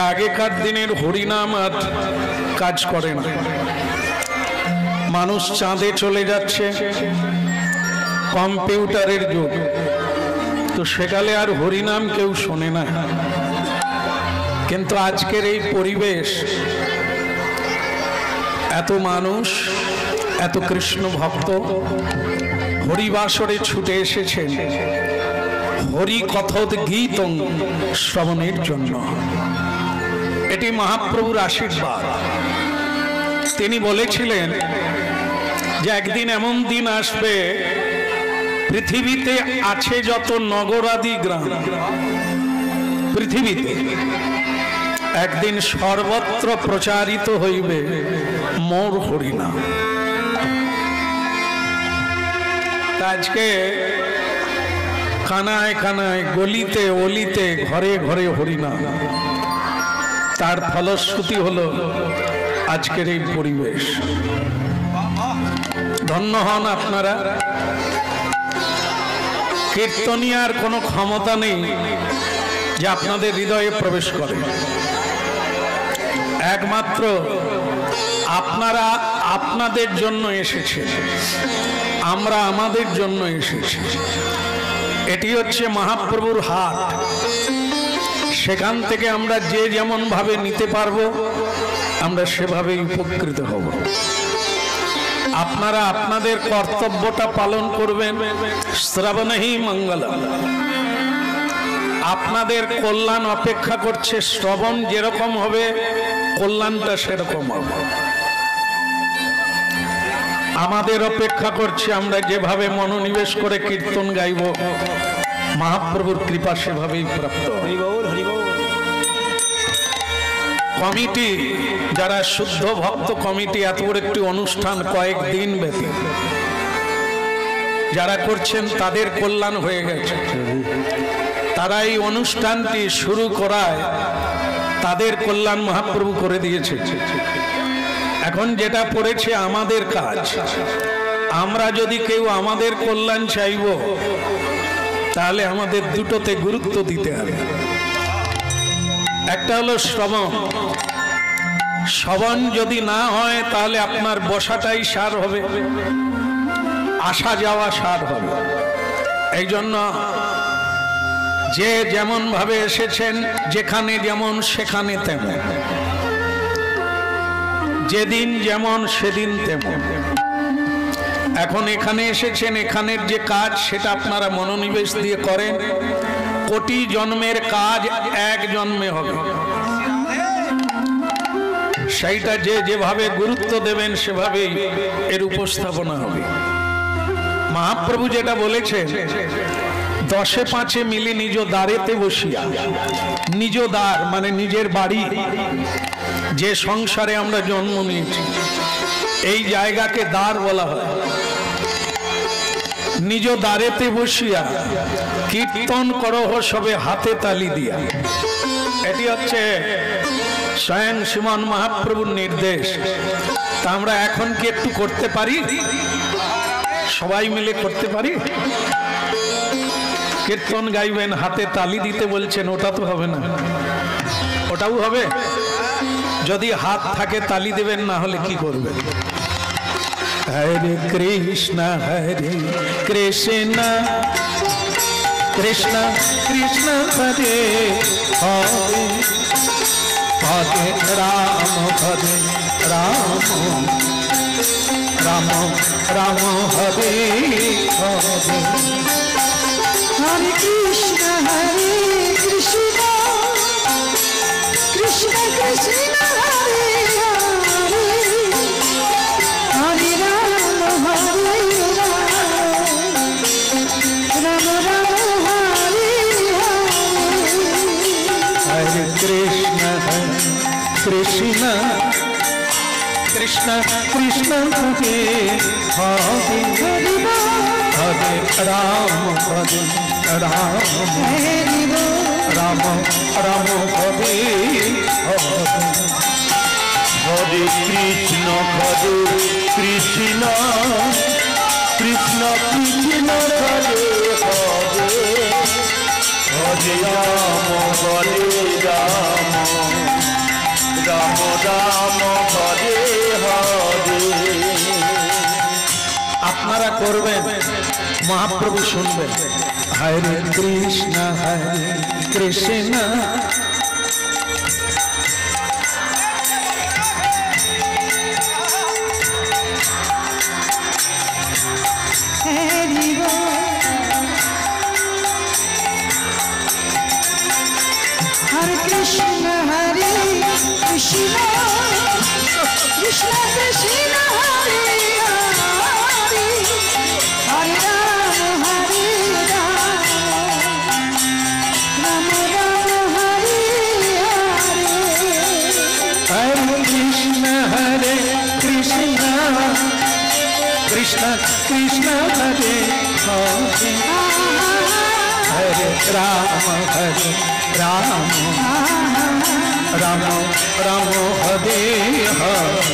আগেকার দিনের হরিনাম আর কাজ করে না। মানুষ চাঁদে চলে যাচ্ছে, কম্পিউটারের যুগ, তো সেকালে আর হরিনাম কেউ শোনে না। কিন্তু আজকের এই পরিবেশ, এত মানুষ, এত কৃষ্ণ ভক্ত হরিবাসরে ছুটে এসেছেন হরি কথোদ গীতং শ্রবণের জন্য। এটি মহাপ্রভুর আশীর্বাদ। তিনি বলেছিলেন যে একদিন এমন দিন আসবে, পৃথিবীতে আছে যত নগরাদি গ্রাম, পৃথিবীতে একদিন সর্বত্র প্রচারিত হইবে মোর হরিনাম। আজকে কানায় কানায়, গলিতে অলিতে, ঘরে ঘরে হরিনাম। তার ফলশ্রুতি হলো আজকের এই পরিবেশ। ধন্য হন আপনারা। কীর্তনিয়ার কোনো ক্ষমতা নেই যে আপনাদের হৃদয়ে প্রবেশ করে। একমাত্র আপনারা আপনাদের জন্য এসেছেন, আমরা আমাদের জন্য এসেছি। এটি হচ্ছে মহাপ্রভুর হাট। সেখান থেকে আমরা যে যেমন ভাবে নিতে পারবো, আমরা সেভাবেই উপকৃত হব। আপনারা আপনাদের কর্তব্যটা পালন করবেন। শ্রবণেহি মঙ্গলম। আপনাদের কল্যাণ অপেক্ষা করছে। শ্রবণ যেরকম হবে, কল্যাণটা সেরকম হবে। আমাদের অপেক্ষা করছে আমরা যেভাবে মনোনিবেশ করে কীর্তন গাইব, মহাপ্রভুর কৃপা সেভাবেই প্রাপ্ত। কমিটি, যারা শুদ্ধ ভক্ত কমিটি, এত বড় একটি অনুষ্ঠান কয়েকদিন ব্যাপী যারা করছেন, তাদের কল্যাণ হয়ে গেছে। তারা এই অনুষ্ঠানটি শুরু করায় তাদের কল্যাণ মহাপ্রভু করে দিয়েছে। এখন যেটা পড়েছে আমাদের কাজ, আমরা যদি কেউ আমাদের কল্যাণ চাইব, তাহলে আমাদের দুটোতে গুরুত্ব দিতে হবে। একটা হলো শ্রবণ। শ্রবণ যদি না হয়, তাহলে আপনার বসাটাই সার হবে, আসা যাওয়া সার হবে। এই জন্য যে যেমন ভাবে এসেছেন, যেখানে যেমন সেখানে তেমন, যেদিন যেমন সেদিন তেমন। এখন এখানে এসেছেন, এখানের যে কাজ সেটা আপনারা মনোনিবেশ দিয়ে করেন। কোটি জন্মের কাজ এক জন্মে হবে। সেইটা যে যেভাবে গুরুত্ব দেবেন, সেভাবেই এর উপস্থাপনা হবে। মহাপ্রভু যেটা বলেছেন, 10-5 মিলি নিজ দ্বারেতে বসিয়া, নিজ দ্বার মানে নিজের বাড়ি, যে সংসারে আমরা জন্ম নিয়েছি, এই জায়গাকে দ্বার বলা হয়। নিজ দ্বারেতে বসিয়া কীর্তন করহ সবে হাতে তালি দিয়া। এটি হচ্ছে স্বয়ং শ্রীমান মহাপ্রভুর নির্দেশ। তা আমরা এখন কি একটু করতে পারি? সবাই মিলে করতে পারি? কীর্তন গাইবেন, হাতে তালি দিতে বলছেন, ওটা তো হবে না। ওটাও হবে? যদি হাত থাকে তালি দেবেন, না হলে কি করবেন? হরে কৃষ্ণ কৃষ্ণ কৃষ্ণ কৃষ্ণ হরে হরে, হরে রাম হরে রাম, রাম রাম হরে হরে। হরে কৃষ্ণ কৃষ্ণ কৃষ্ণ কৃষ্ণ হরে হরে, হরে রাম হরে রাম, রাম রাম হরে হরে। হরে কৃষ্ণ কৃষ্ণ কৃষ্ণ কৃষ্ণ হরে হরে, হরে রাম হরে রাম, রাম রাম হরে হরে। হরে কৃষ্ণ কৃষ্ণ কৃষ্ণ কৃষ্ণ হরে হরে, হরে রাম রাম হরে হরে। আপনারা করবেন, মহাপ্রভু শুনবেন। হরে কৃষ্ণ হরি বল। হরে কৃষ্ণ কৃষ্ণ কৃষ্ণ কৃষ্ণ হরে হরে, হরে রাম রাম রাম হরে হরে। হরে কৃষ্ণ কৃষ্ণ কৃষ্ণ কৃষ্ণ হরে হরে, হরে রাম রাম রাম হরে হরে।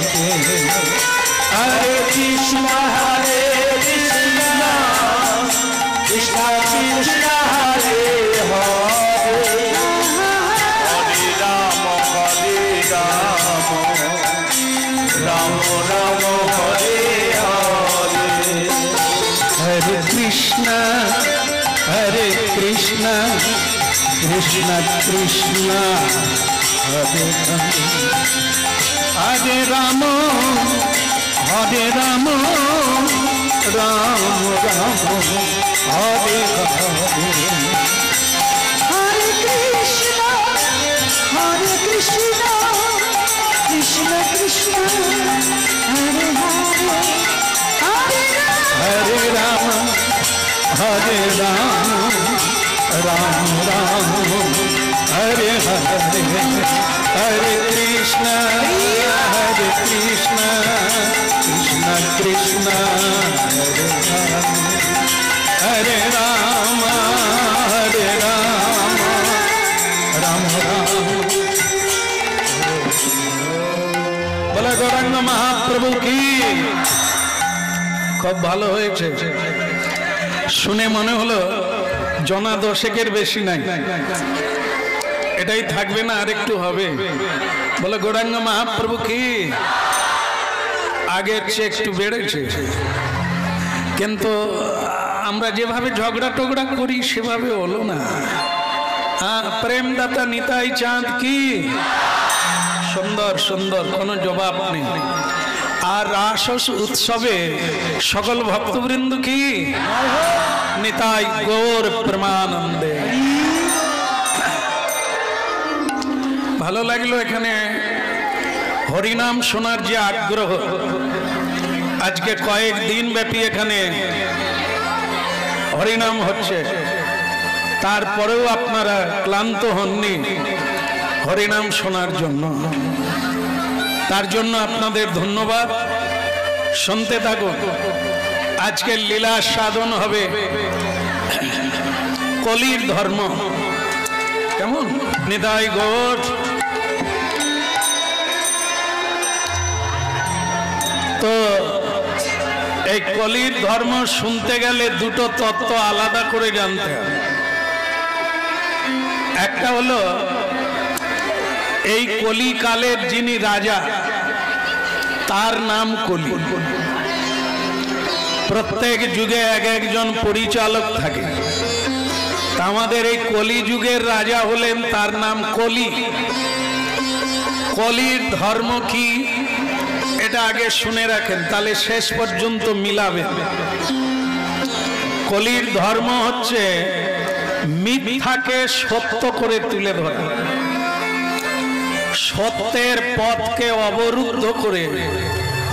হরে কৃষ্ণ কৃষ্ণ কৃষ্ণ কৃষ্ণ হরে হরে, হরে রাম রাম রাম হরে হরে। হরে কৃষ্ণ কৃষ্ণ কৃষ্ণ কৃষ্ণ হরে হরে, হরে রাম রাম রাম হরে হরে। হরে কৃষ্ণ কৃষ্ণ কৃষ্ণ হরে হরে, হরে রাম হরে রাম রাম রাম হরে হরে। হরে কৃষ্ণ কৃষ্ণ কৃষ্ণ হরে হরে, হরে রাম রাম রাম। বলে গৌরাঙ্গ মহাপ্রভু কি। খুব ভালো হয়েছে, শুনে মনে হলো জনা দশেকের বেশি নাই, এটাই থাকবে না আর একটু হবে। বলে গৌরাঙ্গ মহাপ্রভু কি। আগের চেয়ে একটু বেড়েছে, কিন্তু আমরা যেভাবে ঝগড়া টগড়া করি সেভাবে হলো না। প্রেমদাতা নিতাই চাঁদ কি। সুন্দর সুন্দর, কোনো জবাব নেই। আর রাস উৎসবে সকল ভক্তবৃন্দ কি নিতাই গৌর প্রেমানন্দে। ভালো লাগলো এখানে হরিনাম শোনার যে আগ্রহ। আজকে কয়েকদিন ব্যাপী এখানে হরিনাম হচ্ছে, তারপরেও আপনারা ক্লান্ত হননি হরিনাম শোনার জন্য। তার জন্য আপনাদের ধন্যবাদ। শুনতে থাকুন। আজকের লীলা সাধন হবে কলির ধর্ম। কেমন নিতাই গৌর। তো এই কলির ধর্ম শুনতে গেলে দুটো তত্ত্ব আলাদা করে জানতে হবে। একটা হলো এই কলিকালের যিনি রাজা তার নাম কলি। প্রত্যেক যুগে এক একজন পরিচালক থাকে। আমাদের এই কলি যুগের রাজা হলেন, তার নাম কলি। কলির ধর্ম কি এটা আগে শুনে রাখেন, তাহলে শেষ পর্যন্ত মিলাবেন। কলির ধর্ম হচ্ছে মিথ্যাকে সত্য করে তুলে ধরা, সত্যের পথকে অবরুদ্ধ করে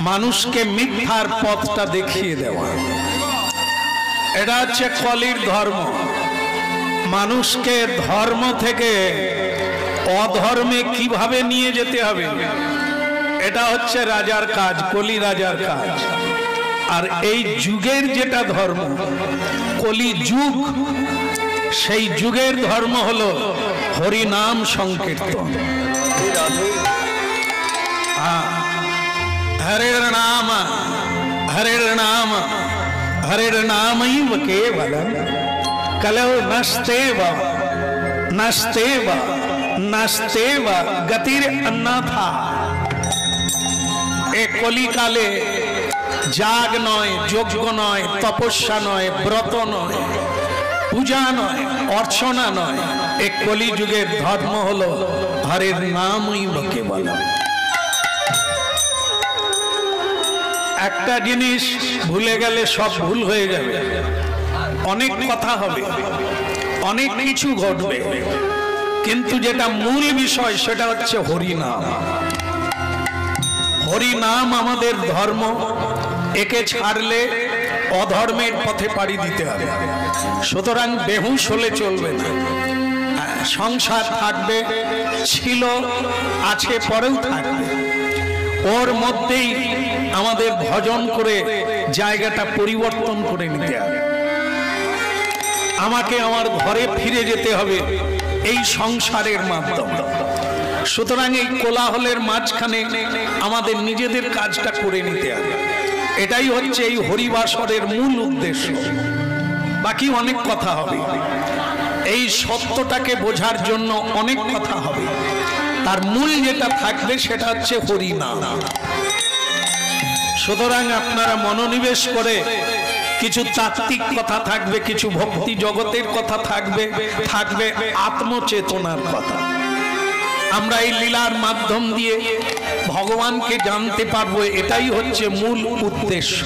মানুষকে মিথ্যার পথটা দেখিয়ে দেওয়া। এটা হচ্ছে কলির ধর্ম। মানুষকে ধর্ম থেকে অধর্মে কিভাবে নিয়ে যেতে হবে, এটা হচ্ছে রাজার কাজ, কলি রাজার কাজ। আর এই যুগের যেটা ধর্ম কলি যুগ, সেই যুগের ধর্ম হলো হরিনাম সংকীর্তন। হরের নাম হরের নাম হরের নামৈব কেবলম কলৌ নস্তেব নস্তেব নস্তেব গতির অন্যথা। এ কলিকালে যাগ নয়, যজ্ঞ নয়, তপস্যা নয়, ব্রত নয়, পূজা নয়, অর্চনা নয়, এ কলিযুগের ধর্ম হলো হরের নামই বকে বলা। একটা জিনিস ভুলে গেলে সব ভুল হয়ে যাবে। অনেক কথা হবে, অনেক কিছু ঘটবে, কিন্তু যেটা মূল বিষয় সেটা হচ্ছে হরিনাম। হরিনাম আমাদের ধর্ম, একে ছাড়লে অধর্মের পথে পাড়ি দিতে হবে। সুতরাং বেহুশ হলে চলবে না। সংসার থাকবে, ছিল, আছে, পরেও থাকবে, ওর মধ্যেই আমাদের ভজন করে জায়গাটা পরিবর্তন করে নিতে হবে। আমাকে আমার ঘরে ফিরে যেতে হবে এই সংসারের মাধ্যমে। সুতরাং এই কোলাহলের মাঝখানে আমাদের নিজেদের কাজটা করে নিতে হবে। এটাই হচ্ছে এই হরিবাসরের মূল উদ্দেশ্য। বাকি অনেক কথা হবে, এই সত্যটাকে বোঝার জন্য অনেক কথা হবে। তার মূল যেটা থাকবে সেটা হচ্ছে হরিনাম। সুতরাং আপনারা মনোনিবেশ করে, কিছু তাত্ত্বিক কথা থাকবে, কিছু ভক্তি জগতের কথা থাকবে, থাকবে আত্মচেতনার কথা। আমরা এই লীলার মাধ্যম দিয়ে ভগবানকে জানতে পারবো, এটাই হচ্ছে মূল উদ্দেশ্য।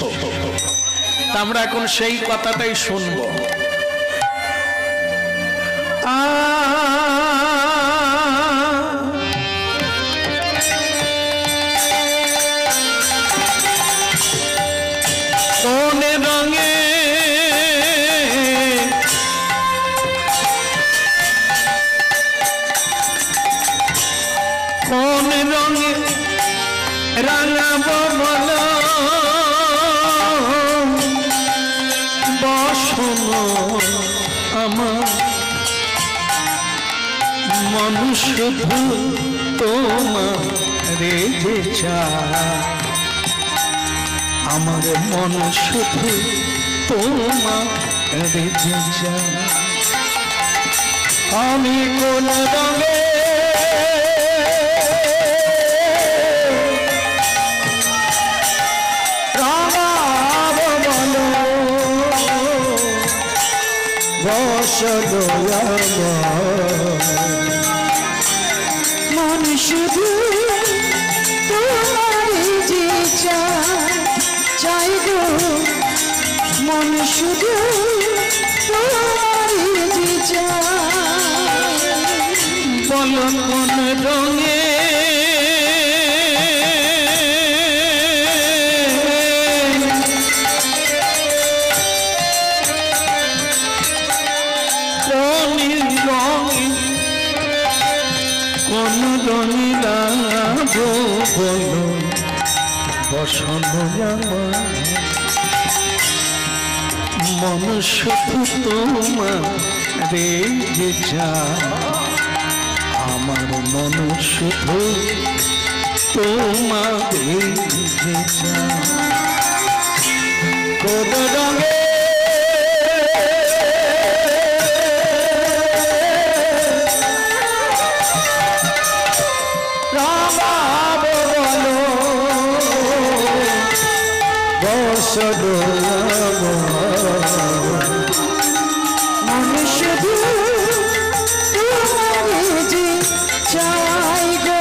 তা আমরা এখন সেই কথাটাই শুনবো। কোন রঙে কোন রঙে রাঙাবো বলো বসন আমার মন শুধু তোমারে যে চায়, আমার মন শুধু তোমারে যে চায়। আমি কোন রঙে রাঙাবো বলো বসন মন শুধু তোমারই যে চাই গো, মন শুধু তোমারই যে চাই। বলো কোন রঙে কোন রঙে রাঙাবো বলো বসন আমার মন শুধু তোমারে যে চায়, আমার মন শুধু তোমারে যে চায়। কোন রঙে রাঙাবো বলো বসন মন শুধু তোমারই যে চাই গো,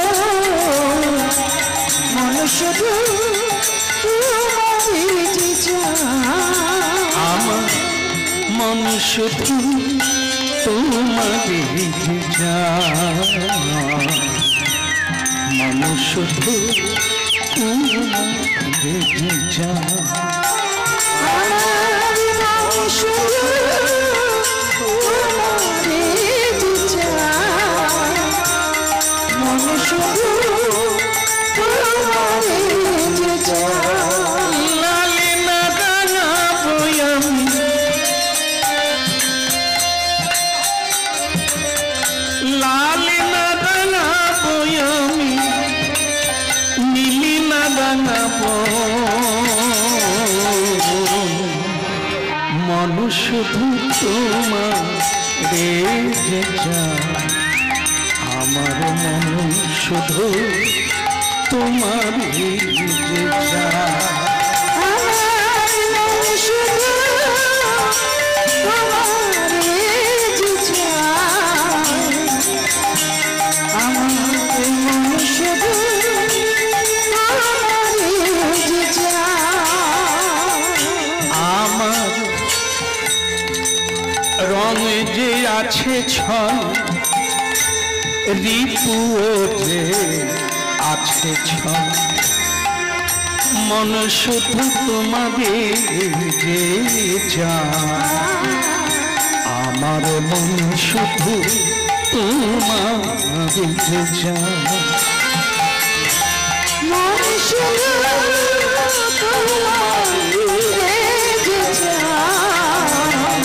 মন শুধু তোমারই যে চাই। আমার মন শুধু তোমারে যে চায়, মন শুধু তোমারে যে চায়। আমার মন শুধু তোমারই যে চাই, মন শুধু তোমারই যে চাই। লালি না রাঙাবো আমি, লালি না রাঙাবো আমি, নীলি না রাঙাবো, মন শুধু তোমারে যে চায়, আমার মন শুধু তোমার যে চায়। আমার মন শুধু তোমারে যে চায়, আমার মন শুধু তোমারে যে চায়। আমার রঙে যে আছে ছল, রিপুও যে আছে ছল, মন শুধু তোমারে যে চায়। আমার মন শুধু তোমারে যে চায়। মন শুধু তোমারে যে চায়,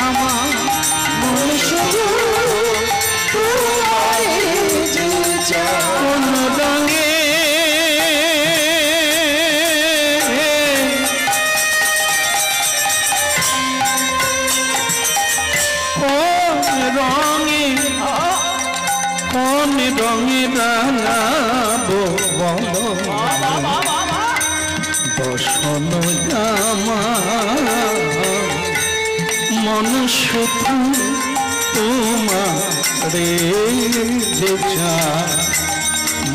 আমার মন শুধু তোমারে যে চায়। কোন রঙে কোন রঙে রাঙাবো বলো, বসন আমার মন শুধু তোমারে যে চায়।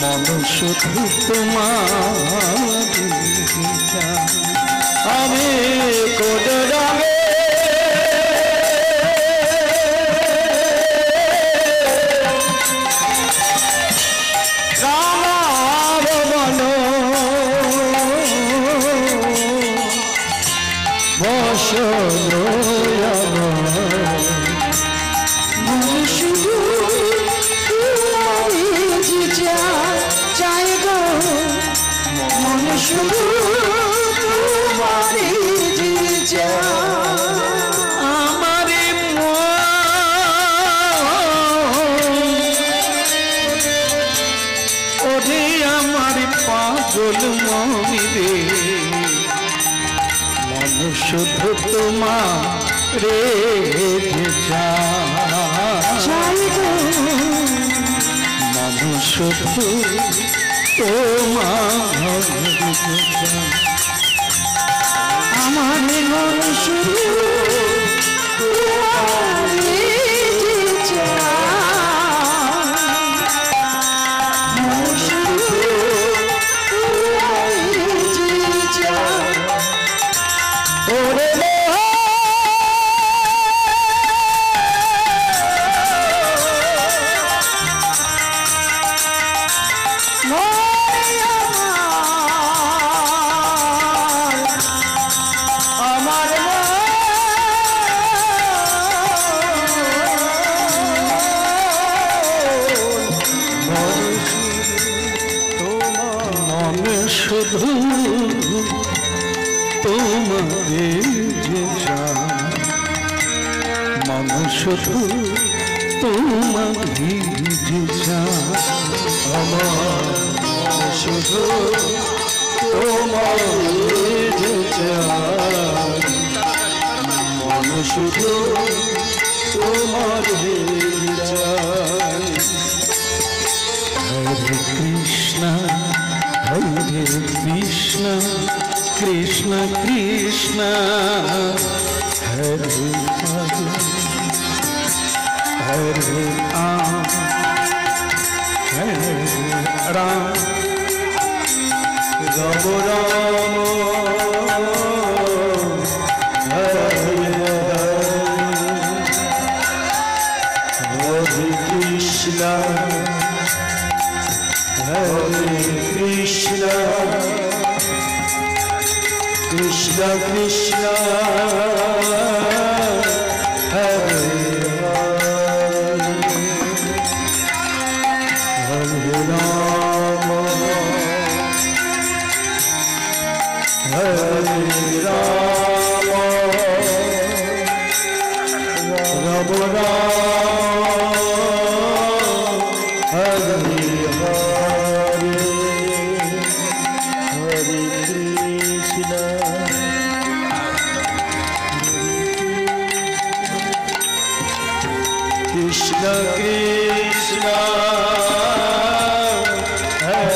মন শুধু তোমারে যে চায়। আমি কোন রঙে মন শুধু তোমারে যে চায় গো, মন শুধু তোমারে যে চায়। আমারে ওরে আমার পাগল মমিরে, মন শুধু তোমারে যে চায়। মন শুধু তোমারে যে চায়। আমার মন শুধু তোমারে যে চায়, মন শুধু তোমারে যে চায়। ওরে শুধু তোমারে যে চায়। মন শুধু তোমারে যে চায়। আমার শুধু তোমারে যে চায়। মন শুধু তোমারে যে চায়। হরে কৃষ্ণ হরে কৃষ্ণ কৃষ্ণ কৃষ্ণ হরে হরে, হরে রাম হরে রাম, রাম রাম হরে হরে, হরে কৃষ্ণ হরে কৃষ্ণ কৃষ্ণ কৃষ্ণ হরে হরে, হরে রাম হরে রাম, রাম রাম হরে হরে, হরে কৃষ্ণ কৃষ্ণ কৃষ্ণ হরে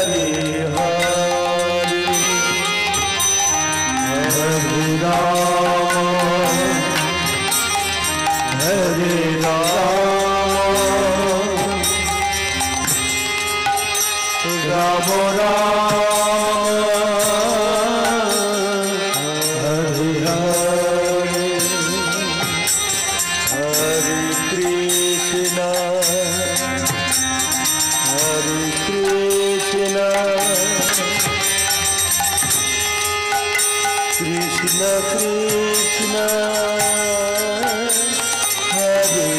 রাম হরে হরে হরে কৃষ্ণ কৃষ্ণ কৃষ্ণ হরে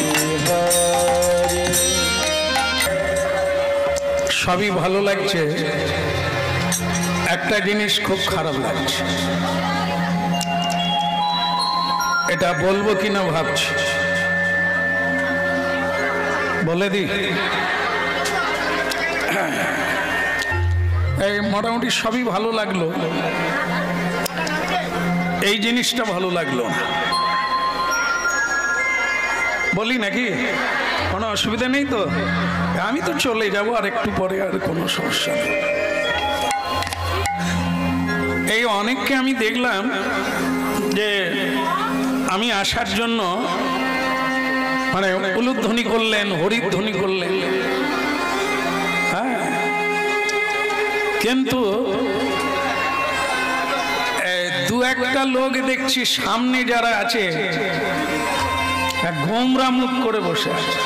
হরে। সবই ভালো লাগছে, একটা জিনিস খুব খারাপ লাগছে, এটা বলবো কিনা ভাবছি, বলে দি। এই মোটামুটি সবই ভালো লাগলো, এই জিনিসটা ভালো লাগলো না। বলি নাকি? কোনো অসুবিধা নেই তো? আমি তো চলে যাব আর একটু পরে, আর কোনো সমস্যা নেই। এই অনেককে আমি দেখলাম যে আমি আসার জন্য মানে উলুধ্বনি করলেন, হরিধ্বনি করলেন, হ্যাঁ, কিন্তু দু একটা লোক দেখছি সামনে যারা আছে গোমরা মুখ করে বসে আছে।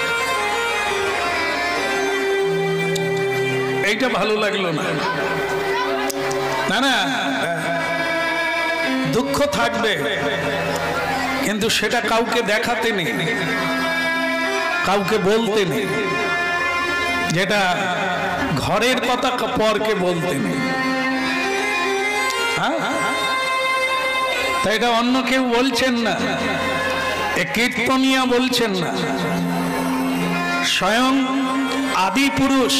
এইটা ভালো লাগলো না। না না, দুঃখ থাকবে, কিন্তু সেটা কাউকে দেখাতে নেই, কাউকে বলতে নেই, যেটা ঘরের কথা পরকে বলতে নেই। হ্যাঁ, তাই এটা অন্য কেউ বলছেন না, এ কীর্তনিয়া বলছেন না, স্বয়ং আদি পুরুষ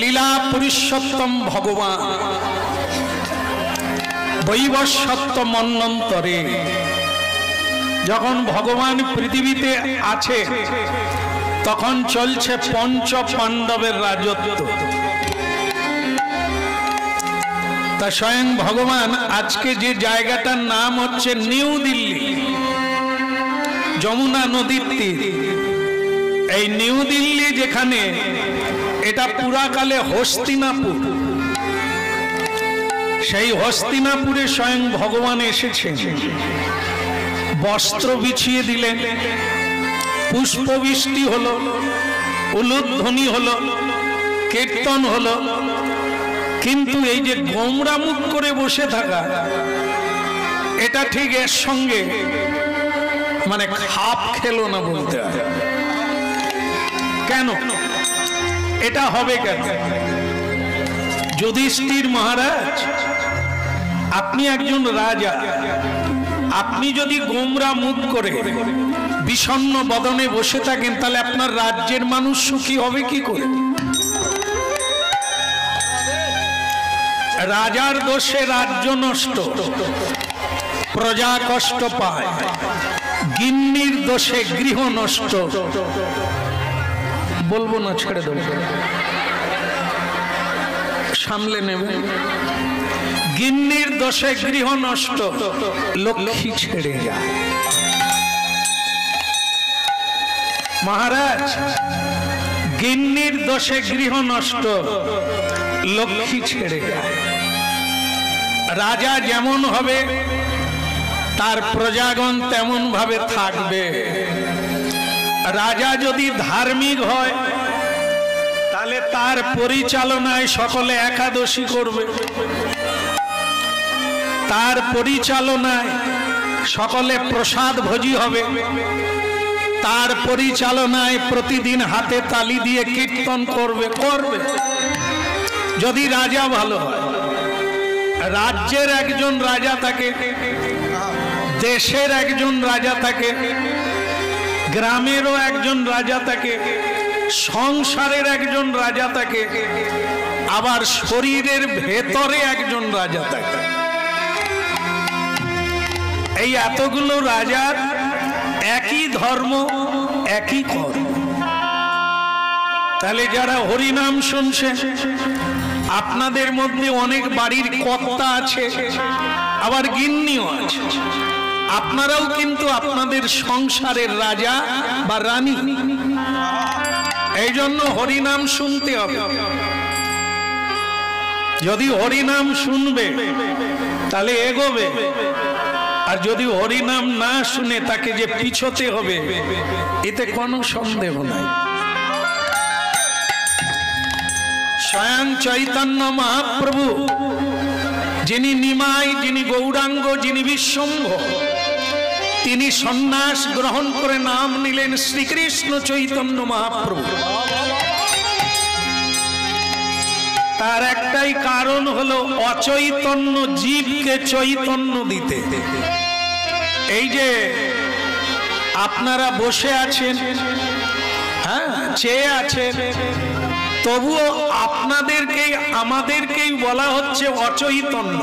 লীলা পুরুষোত্তম ভগবান বৈবস্বত্ব মন্বন্তরে যখন ভগবান পৃথিবীতে আছে, তখন চলছে পঞ্চ পাণ্ডবের রাজত্ব। তা স্বয়ং ভগবান আজকে যে জায়গাটার নাম হচ্ছে নিউ দিল্লি, যমুনা নদীর তীর, এই নিউ দিল্লি যেখানে, এটা পুরাকালে হস্তিনাপুর। সেই হস্তিনাপুরে স্বয়ং ভগবান এসেছেন, বস্ত্র বিছিয়ে দিলেন, পুষ্পবৃষ্টি হলো, উলুধ্বনি হলো, কীর্তন হলো, কিন্তু এই যে গোমরা মুখ করে বসে থাকা, এটা ঠিক এর সঙ্গে মানে খাপ খেলো না বলতে হয়। কেন এটা হবে? কেন? যুধিষ্ঠির মহারাজ, আপনি একজন রাজা, আপনি যদি গোমরা মুখ করে বিষণ্ণ বদনে বসে থাকেন, তাহলে আপনার রাজ্যের মানুষ সুখী হবে কি করে? রাজার দোষে রাজ্য নষ্ট, প্রজা কষ্ট পায়, গিন্নির দোষে গৃহ নষ্ট। বলবো না, ছেড়ে দেবো, সামলে নেবে। গিন্নির দোষে গৃহ নষ্ট, লক্ষ্মী ছেড়ে যায়। মহারাজ, গিন্নির দোষে গৃহ নষ্ট, লক্ষ্মী ছেড়ে যায়। রাজা যেমন হবে, তার প্রজাগণ তেমন ভাবে থাকবে। রাজা যদি ধার্মিক হয়, তাহলে তার পরিচালনায় সকলে একাদশী করবে, তার পরিচালনায় সকলে প্রসাদ ভোজি হবে, তার পরিচালনায় প্রতিদিন হাতে তালি দিয়ে কীর্তন করবে। যদি রাজা ভালো হয়, রাজ্যের একজন রাজা থাকে, দেশের একজন রাজা থাকে, গ্রামেরও একজন রাজা থাকে, সংসারের একজন রাজা থাকে, আবার শরীরের ভেতরে একজন রাজা থাকে। এই এতগুলো রাজার একই ধর্ম, একই কর্ম। তাহলে যারা হরিনাম শুনছে, আপনাদের মধ্যে অনেক বাড়ির কর্তা আছে, আবার গিন্নিও আছে। আপনারাও কিন্তু আপনাদের সংসারের রাজা বা রানী। এই জন্য হরিনাম শুনতে হবে। যদি হরিনাম শুনবে তাহলে এগোবে, আর যদি হরিনাম না শুনে তাকে যে পিছোতে হবে এতে কোনো সন্দেহ নাই। স্বয়ং চৈতন্য মহাপ্রভু, যিনি নিমাই, যিনি গৌরাঙ্গ, যিনি বিশ্বম্ভ, তিনি সন্ন্যাস গ্রহণ করে নাম নিলেন শ্রীকৃষ্ণ চৈতন্য মহাপ্রভু। তার একটাই কারণ হলো অচৈতন্য জীবকে চৈতন্য দিতে। এই যে আপনারা বসে আছেন, হ্যাঁ চেয়ে আছেন, তবুও আপনাদেরকেই আমাদেরকেই বলা হচ্ছে অচৈতন্য।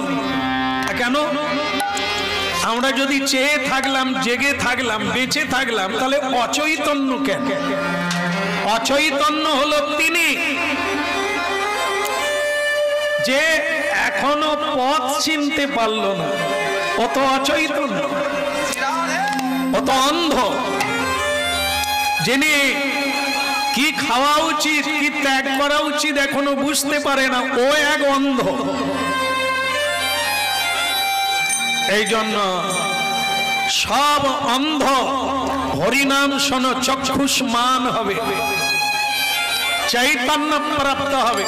কেন? আমরা যদি চেয়ে থাকলাম, জেগে থাকলাম, বেঁচে থাকলাম, তাহলে অচৈতন্য কেন? অচৈতন্য হলো তিনি যে এখনো পথ চিনতে পারল না, অত অচৈতন্য, অত অন্ধ। যিনি কি খাওয়া উচিত, কি ত্যাগ করা উচিত এখনো বুঝতে পারে না, ও এক অন্ধ। এই জন্য সব অন্ধ হরিনাম শোনো, চক্ষুষ্মান হবে, চৈতন্য প্রাপ্ত হবে।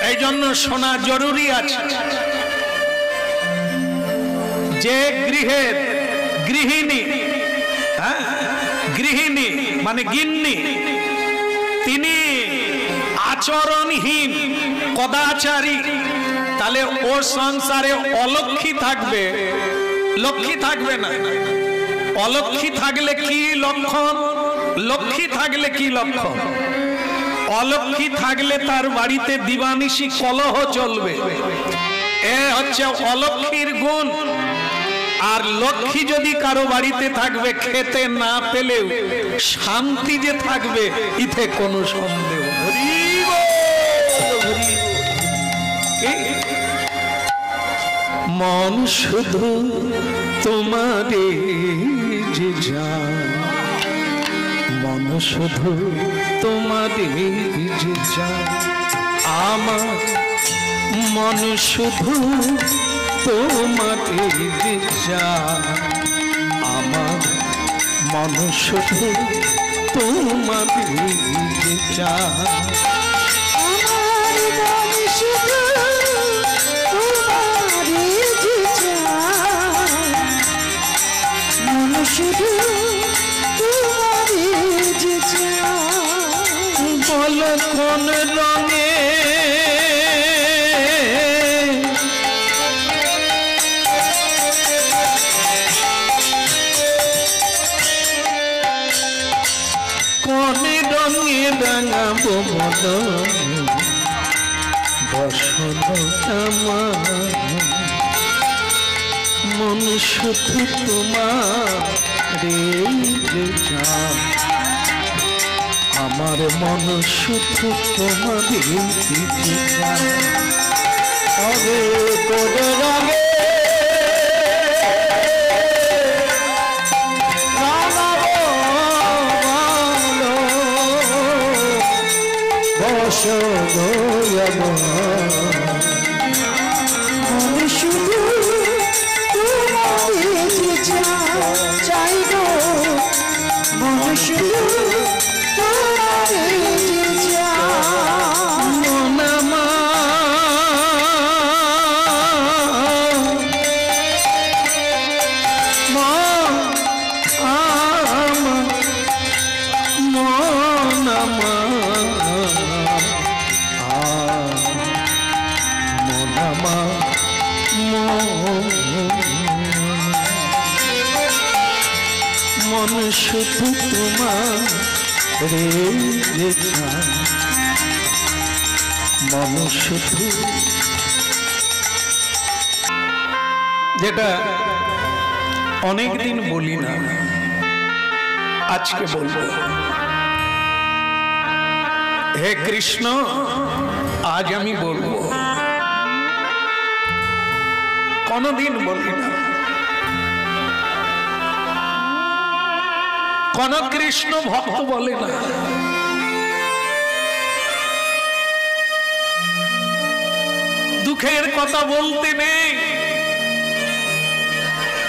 এই জন্য শোনা জরুরি আছে। যে গৃহের গৃহিণী, হ্যাঁ গৃহিণী মানে গিন্নি, তিনি আচরণহীন, কদাচারী, তাহলে ও সংসারে অলক্ষী থাকবে, লক্ষ্মী থাকবে না। অলক্ষী থাকলে কি লক্ষণ? লক্ষ্মী থাকলে কি লক্ষণ? অলক্ষী থাকলে তার বাড়িতে দিবানিশি কলহ চলবে, এ হচ্ছে অলক্ষীর গুণ। আর লক্ষ্মী যদি কারো বাড়িতে থাকবে, খেতে না পেলেও শান্তি যে থাকবে, ইতে কোনো সন্দেহ। মন শুধু তোমারে যে যায়, মন শুধু তোমারে যে যায়, আমার মন শুধু তোমারে যে যায়, আমার মন শুধু তোমারে যে যায়। বলো কোন রঙে কোন রঙে রাঙাবো বলো বসন আমার, মন শুধু তোমার যে যায়, আমার মন শুধু তোমারে যে যায়। আরে কোন রঙে রাঙাবো বলো বসন আমার, মন শুধু তোমারে যে চাই গো, মন শুধু তোমারে যে চাই। মন শুধু তোমার রে চাই, মন শুধু। যেটা অনেকদিন বলি না, আজকে বলবো। হে কৃষ্ণ, আজ আমি বলবো, কোনদিন বলি না। কোন কৃষ্ণ ভক্ত বলে না দুঃখের কথা বলতে নেই,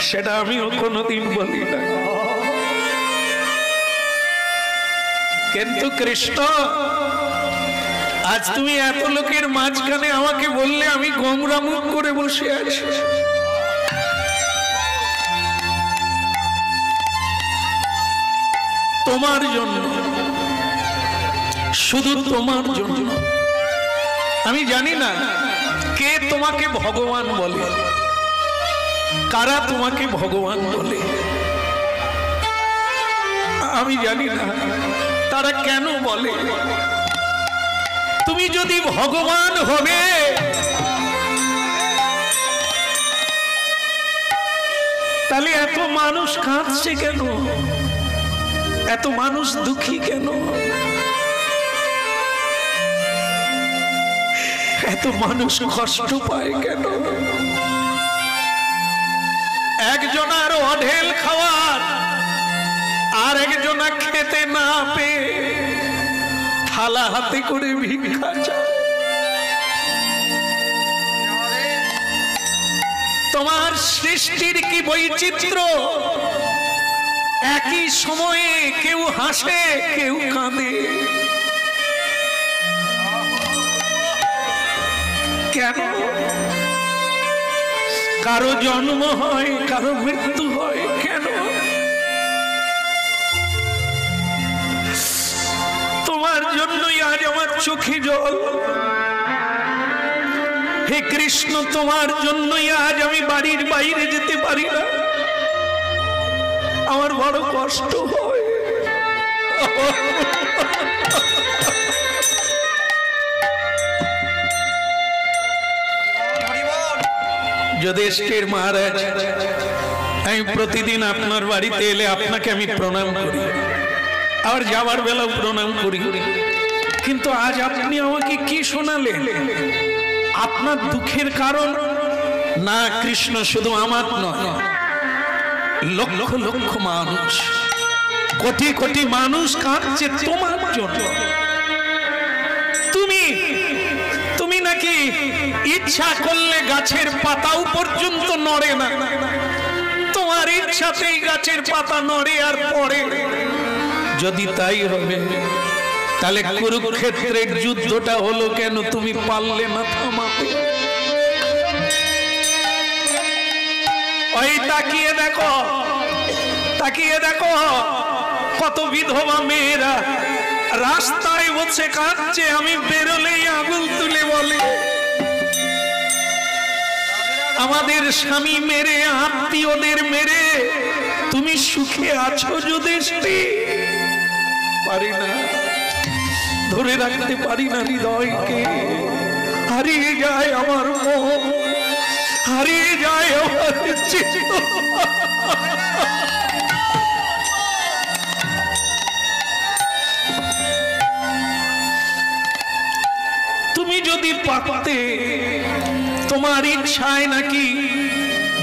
সেটা আমিও কোনোদিন বলি না। কিন্তু কৃষ্ণ, আজ তুমি এত লোকের মাঝখানে আমাকে বললে আমি গোমরা মুখ করে বসে আছি। তোমার জন্য, শুধু তোমার জন্য। আমি জানি না কে তোমাকে ভগবান বলে, কারা তোমাকে ভগবান বলে, আমি জানি না তারা কেন বলে। তুমি যদি ভগবান হবে, তাহলে এত মানুষ কাঁদছে কেন, এত মানুষ দুঃখী কেন, এত মানুষ কষ্ট পায় কেন? একজনার অঢেল খাওয়ার, আর একজনা খেতে না পেয়ে থালা হাতে করে ভিক্ষা চায়। তোমার সৃষ্টির কি বৈচিত্র্য! একই সময়ে কেউ হাসে, কেউ কাঁদে। কেন? কারো জন্ম হয়, কারো মৃত্যু হয়, কেন? তোমার জন্যই আজ আমার চোখে জল। হে কৃষ্ণ, তোমার জন্যই আজ আমি বাড়ির বাইরে যেতে পারি না, আমার বড় কষ্ট হয়। যুধিষ্ঠির মহারাজ, আমি প্রতিদিন আপনার বাড়িতে এলে আপনাকে আমি প্রণাম করি, আর যাওয়ার বেলাও প্রণাম করি, কিন্তু আজ আপনি আমাকে কি শোনালেন? আপনার দুঃখের কারণ না কৃষ্ণ শুধু আমার নয়, লক্ষ লক্ষ মানুষ, কোটি কোটি মানুষ কাঁদছে তোমার জন্য। তুমি নাকি ইচ্ছা করলে গাছের পাতাও পর্যন্ত নড়ে না, তোমার ইচ্ছাতেই গাছের পাতা নড়ে আর পড়ে। যদি তাই হবে, তাহলে কুরুক্ষেত্রের যুদ্ধটা হলো কেন? তুমি পারলে না থামাতে। ওই তাকিয়ে দেখো, তাকিয়ে দেখো, কত বিধবা মেয়েরা রাস্তায় বসে কাঁদছে, আমি বেরোলেই আঙুল তুলে বলে আমাদের স্বামী মেরে, আত্মীয়দের মেরে তুমি সুখে আছো যুধিষ্ঠির? পারি না, ধরে রাখতে পারি না হৃদয়কে, হারিয়ে যায় আমার মোহ, হারিয়ে যায় আমার চিত্ত। তুমি যদি পারতে, তোমার ইচ্ছায় নাকি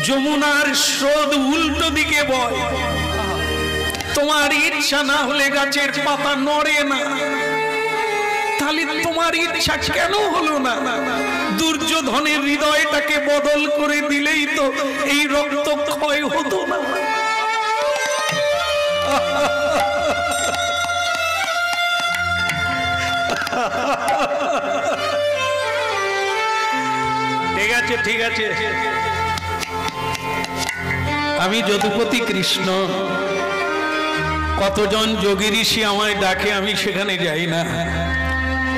যমুনার স্রোত উল্টো দিকে বয়, তোমার ইচ্ছা না হলে গাছের পাতা নড়ে না, তাহলে তোমার ইচ্ছা কেন হলো না? দুর্যোধনের হৃদয়টাকে বদল করে দিলেই তো এই রক্তক্ষয় হতো না। ঠিক আছে, ঠিক আছে, আমি যদুপতি কৃষ্ণ। কতজন যোগী ঋষি আমায় ডাকে, আমি সেখানে যাই না,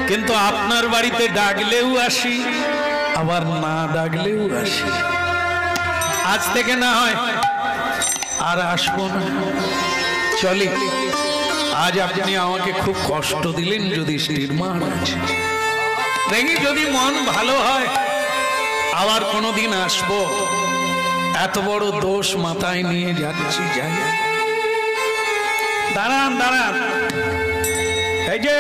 কিন্তু আপনার বাড়িতে ডাকলেও আসি, আবার না ডাকলেও আসি। আজ থেকে না হয় আর আসবো না, চলে। আজ আপনি আমাকে খুব কষ্ট দিলেন যুধিষ্ঠির মহারাজ, দেখি যদি মন ভালো হয় আবার কোনোদিন আসবো। এত বড় দোষ মাথায় নিয়ে যাচ্ছি, যাই। দাঁড়ান দাঁড়ান, এই যে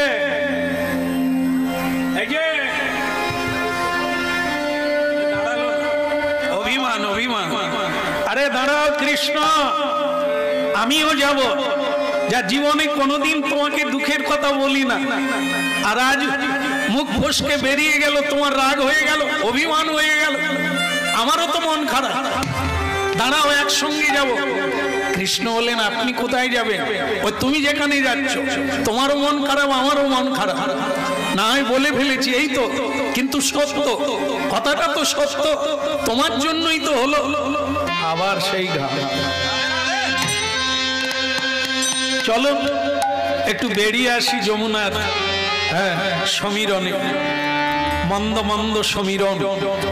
অভিমান, অভিমান, আরে দাঁড়াও কৃষ্ণ, আমিও যাব, যা জীবনে কোনোদিন তোমাকে দুঃখের কথা বলি না, আর আজ মুখ ফসকে বেরিয়ে গেল, তোমার রাগ হয়ে গেল, অভিমান হয়ে গেল, আমারও তো মন খারাপ, দাঁড়াও একসঙ্গে যাব। কৃষ্ণ বললেন আপনি কোথায় যাবেন? ওই তুমি যেখানে যাচ্ছ, তোমারও মন খারাপ আমারও মন খারাপ, না হয় বলে ফেলেছি এই তো, কিন্তু সত্য, কথাটা তো সত্য, তোমার জন্যই তো হলো। আবার সেই ঘা, চলো একটু বেরিয়ে আসি যমুনার সমীরণে, মন্দ মন্দ সমীরণ,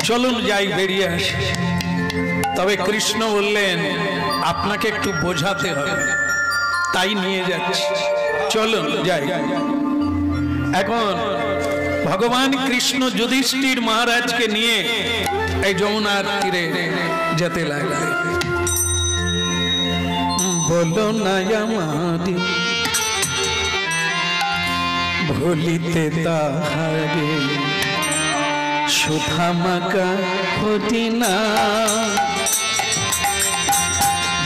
চলুন যাই বেরিয়ে আসি। তবে কৃষ্ণ বললেন আপনাকে একটু বোঝাতে হবে, তাই নিয়ে যাচ্ছি, চলুন যাই। এখন ভগবান কৃষ্ণ যুধিষ্ঠির মহারাজকে নিয়ে এই যমুনার তীরে যেতে লাগলেন। বলো না আমারে ভুলিতে তাহারে, সুধামাকা হতি না।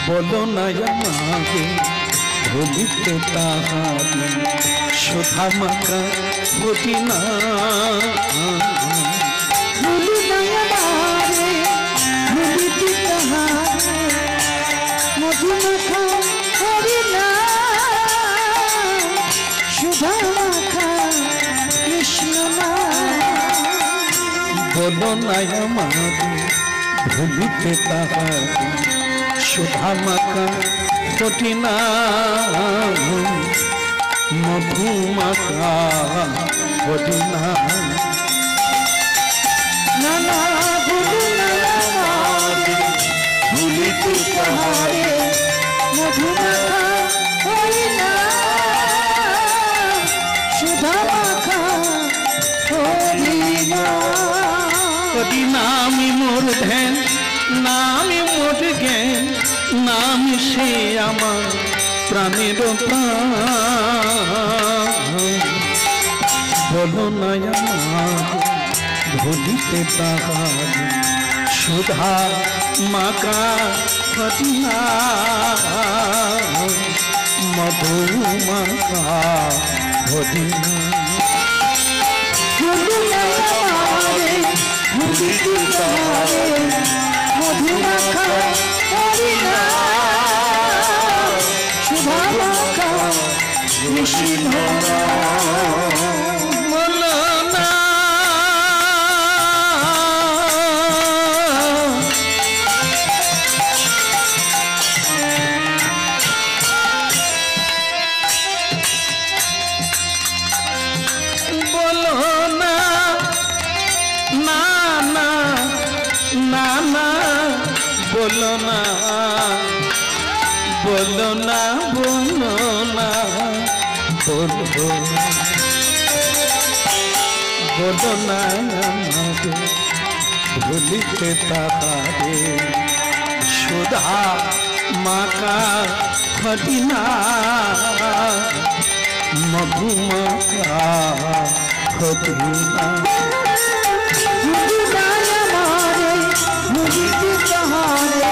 বলো না আমারে ভুলিতে তাহারে, সুধামাকা হতি না। ভুলি না আমারে ভুলিতে তাহারে, মধুমাখা হরি নাম, সুধামাখা কৃষ্ণ নাম। বলো না আমারে ভুলিতে তাহারে, সুধামাখা হতি না। মধুমাখা হতি না। না না ভুলি না আমারে ভুলিতে তাহারে, মধুমাখা হরি নাম, সুধামাখা হরি নাম। কদি নামি মোর ধ্যান, নামি মোর জ্ঞান, নাম সে আমার প্রাণের প্রাণ। বলো না আমার ভুলিতে তাহারে, সুধা মাকা হতি না। মধুমাখা হতি না। ভুলি না আমারে ভুলিতে তাহারে, মধুমাখা হরি নাম, সুধামাখা কৃষ্ণ নাম। বলো না বলো না, না না না না, বলো না, বলো না, বলো না, বলো, বলো না আমাকে ভুলিতে তাহারে, সুধা মাকা হতি না। মধুমাখা হতি না। ভুলি না আমারে ভুলিতে তাহারে,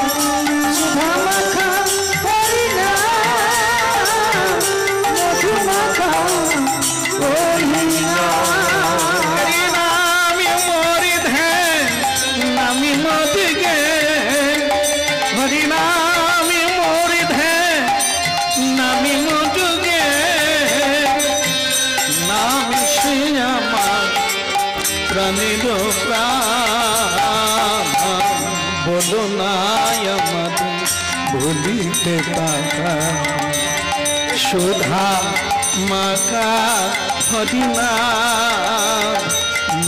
সুধামাখা হরি নাম, মধুমাখা হরি নাম। হরি নামি মোরি ধ্যান, নামি মোদি জ্ঞান, হরি নামি মোরি ধ্যান, নামি মোদি জ্ঞান, নাম সে আমার প্রাণের প্রাণ। বলো না আমাদের ভুলিতে তাহারে, সুধা মাকা হতি না।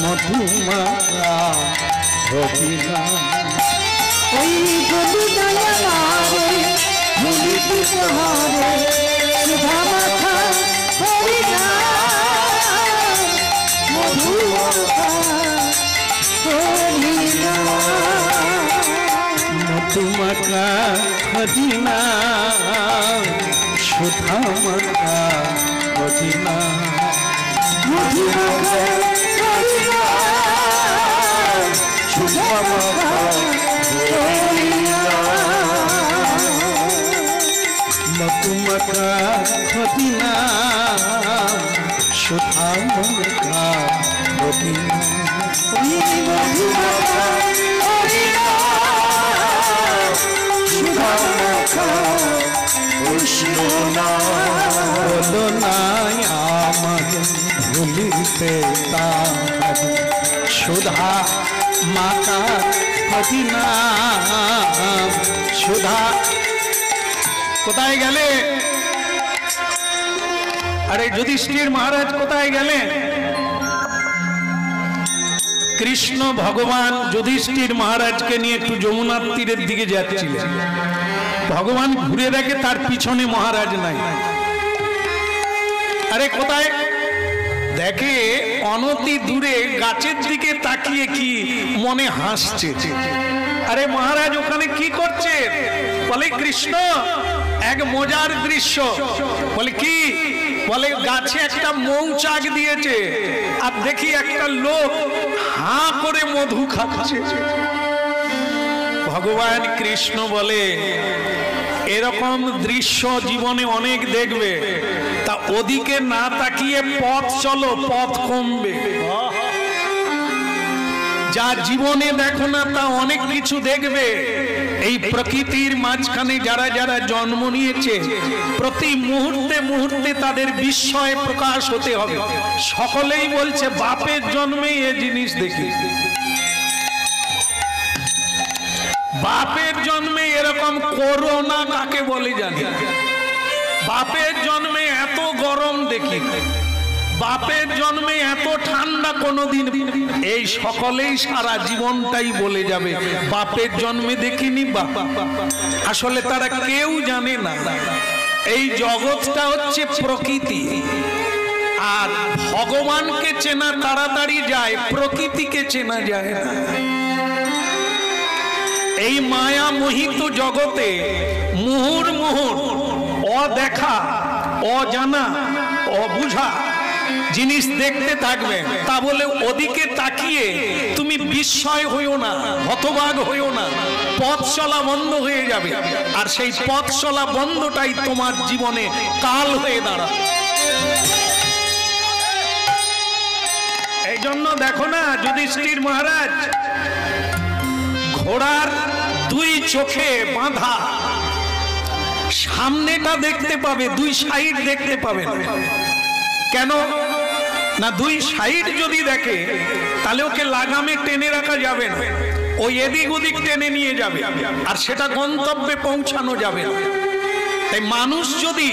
মধুমাখা হতি না। ওই ভুলি না আমারে ভুলিতে তাহারে, সুধামাখা হরি নাম, মধুমাখা হরি নাম। মধুমাখা হতি না। সুধামাখা হতি না। মধুমাখা হরি নাম, সুধামাখা হরি নাম। মধুমাখা হতি না। সুধা মাখা মদিনা ওই মধুমাখা হরিনাম সুধা মাখা কৃষ্ণ নাম বলো না আমার ভুলিতে তাহার সুধা মাখা মদিনা সুধা কোথায় গেলে? আরে যুধিষ্ঠির মহারাজ কোথায় গেলেন? কৃষ্ণ ভগবান যুধিষ্ঠির মহারাজকে নিয়ে একটু যমুনার তীরের দিকে যাচ্ছিলেন। ভগবান ঘুরে দেখে তার পিছনে মহারাজ নাই। আরে কোথায়? দেখে অনতি দূরে গাছের দিকে তাকিয়ে কি মনে হাসছে। আরে মহারাজ ওখানে কি করছে? বলে কৃষ্ণ এক মজার দৃশ্য। বলে কি? বলে গাছে একটা মৌচাক দিয়েছে আর দেখি একটা লোক হাঁ করে মধু খাচ্ছে। ভগবান কৃষ্ণ বলে এরকম দৃশ্য জীবনে অনেক দেখবে, তা ওদিকে না তাকিয়ে পথ চলো, পথ কমবে। যা জীবনে দেখো না তা অনেক কিছু দেখবে। এই প্রকৃতির মাঝখানে যারা যারা জন্ম নিয়েছে প্রতি মুহূর্তে মুহূর্তে তাদের বিস্ময় প্রকাশ হতে হবে। সকলেই বলছে বাপের জন্মে এ জিনিস দেখি, বাপের জন্মে এরকম করোনা কাকে বলে জানি, বাপের জন্মে এত গরম দেখি, বাপের জন্মে এত ঠান্ডা কোনোদিন। এই সকলেই সারা জীবনটাই বলে যাবে বাপের জন্মে দেখিনি বাপ। আসলে তারা কেউ জানে না এই জগৎটা হচ্ছে প্রকৃতি, আর ভগবানকে চেনা তাড়াতাড়ি যায়, প্রকৃতিকে চেনা যায় না। এই মায়া মোহিত জগতে মুহুর মুহুর অদেখা, অজানা, অবুঝা জিনিস দেখতে থাকবে। তা বলে ওদিকে তাকিয়ে তুমি বিস্ময় হইও না, হতবাক হইও না। পথ চলা বন্ধ হয়ে যাবে, আর সেই পথ চলা বন্ধটাই তোমার জীবনে কাল হয়ে দাঁড়াবে। এই জন্য দেখো না যুধিষ্ঠির মহারাজ ঘোড়ার দুই চোখে বাঁধা, সামনেটা দেখতে পাবে, দুই সাইড দেখতে পাবে না। কেন না? দুই সাইড যদি দেখে তাহলে ওকে লাগামে টেনে রাখা যাবে না, ওই এদিক ওদিক টেনে নিয়ে যাবে, আর সেটা গন্তব্যে পৌঁছানো যাবে না। তাই মানুষ যদি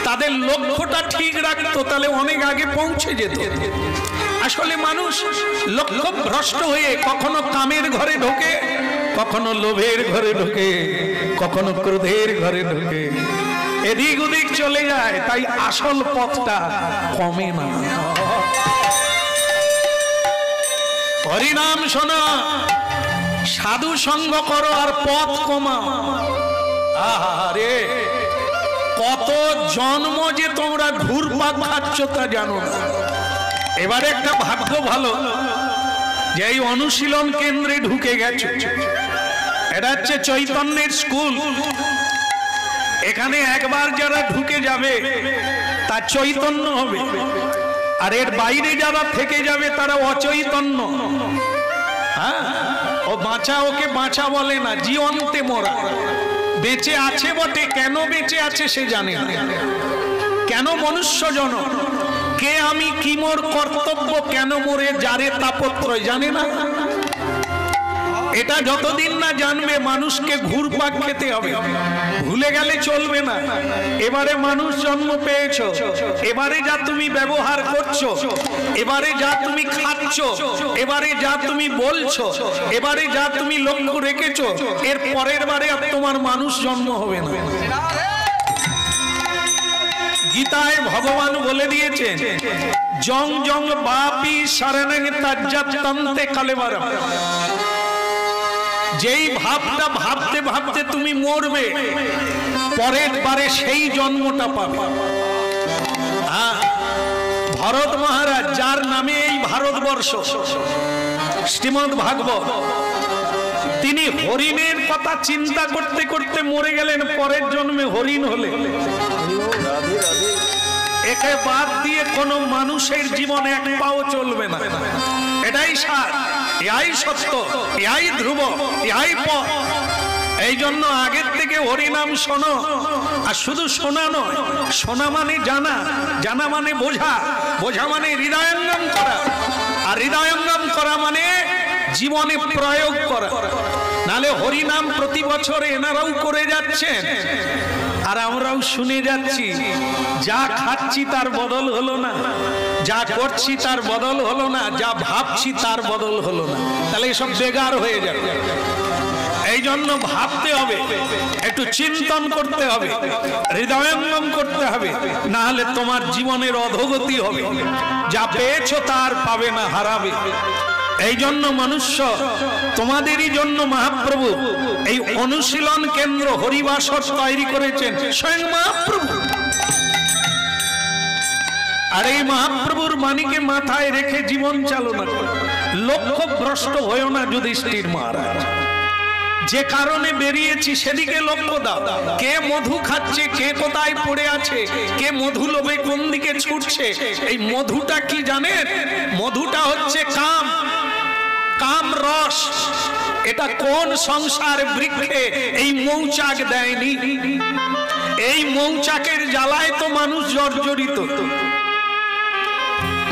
তাদের লক্ষ্যটা ঠিক রাখতো তাহলে অনেক আগে পৌঁছে যেত। আসলে মানুষ লক্ষ্য ভ্রষ্ট হয়ে কখনো কামের ঘরে ঢোকে, কখনো লোভের ঘরে ঢোকে, কখনো ক্রোধের ঘরে ঢোকে, এদিক ওদিক চলে যায়। তাই আসল পথটা কমে না। হরিনাম শোনো, সাধু সঙ্গ করো, আর পথ কমাও। আরে কত জন্ম যে তোমরা ঘুরপাক খাচ্ছ তা জানো না। এবারে একটা ভাগ্য ভালো যে এই অনুশীলন কেন্দ্রে ঢুকে গেছে। এটা হচ্ছে চৈতন্যের স্কুল। এখানে একবার যারা ঢুকে যাবে তা চৈতন্য হবে, আর এর বাইরে যারা থেকে যাবে তারা অচৈতন্য। হ্যাঁ, ও বাঁচা, ওকে বাঁচা বলে না, জীবন্তে মরা। বেঁচে আছে বটে, কেন বেঁচে আছে সে জানে না। কেন মনুষ্য জনক, কে আমি, কি মোর কর্তব্য, কেন মোরে যারে তাপত্রয় জানে না। এটা যতদিন না জানবে মানুষকে ঘুরপাক খেতে হবে, ভুলে গেলে চলবে না। এবারে মানুষ জন্ম পেয়েছ, এবারে যা তুমি ব্যবহার করছো, এবারে যা তুমি খাচ্ছ, এবারে যা তুমি বলছো, এবারে যা তুমি লক্ষ্য রেখেছো, এর পরের বারে আর তোমার মানুষ জন্ম হবে না। গীতায় ভগবান বলে দিয়েছেন, জং জং বাপি শরণং তজ্জতন্তে কলেবরম। যেই ভাবটা ভাবতে ভাবতে তুমি মরবে, পরের বারে সেই জন্মটা পাবে। ভরত মহারাজ, যার নামে এই ভারতবর্ষ, শ্রীমদ্ ভাগবত, তিনি হরিণের কথা চিন্তা করতে করতে মরে গেলেন, পরের জন্মে হরিণ হলে। একে বাদ দিয়ে কোনো মানুষের জীবনে এক পাও চলবে না। এটাই সার, এটাই সত্য, এটাই ধ্রুব, এটাই পথ। এই জন্য আগের থেকে হরিনাম শোনো। আর শুধু শোনা নয়, শোনা মানে জানা, জানা মানে বোঝা, বোঝা মানে হৃদয়ঙ্গম করা, আর হৃদয়ঙ্গম করা মানে জীবনে প্রয়োগ করা। নালে হরিনাম প্রতি বছর এনারাও করে যাচ্ছেন আর আমরাও শুনে যাচ্ছি, যা খাচ্ছি তার বদল হলো না, যা করছি তার বদল হলো না, যা ভাবছি তার বদল হলো না। তাহলে এসব বেগার হয়ে যাবে। এই জন্য ভাবতে হবে, একটু চিন্তন করতে হবে, হৃদয়ঙ্গম করতে হবে, না হলে তোমার জীবনের অধোগতি হবে। যা পেয়েছো তার পাবে না, হারাবে। এই জন্য মনুষ্য, তোমাদেরই জন্য মহাপ্রভু এই অনুশীলন কেন্দ্র হরিবাসর তৈরি করেছেন স্বয়ং মহাপ্রভু। আর এই মহাপ্রভুর বাণীকে মাথায় রেখে জীবন চালনা করো। লক্ষ্য ভ্রষ্ট হয়েও না যুধিষ্ঠির মহারাজ। যে কারণে বেরিয়েছি সেদিকে লক্ষ্য দাও। কে মধু খাচ্ছে, কে কোথায় পড়ে আছে, কে মধু লোভে কোন দিকে ছুটছে। এই মধুটা কি জানেন? মধুটা হচ্ছে কাম, কাম রস। এটা কোন সংসার বৃক্ষে এই মৌচাক দেয়নি? এই মৌচাকের জ্বালায় তো মানুষ জর্জরিত।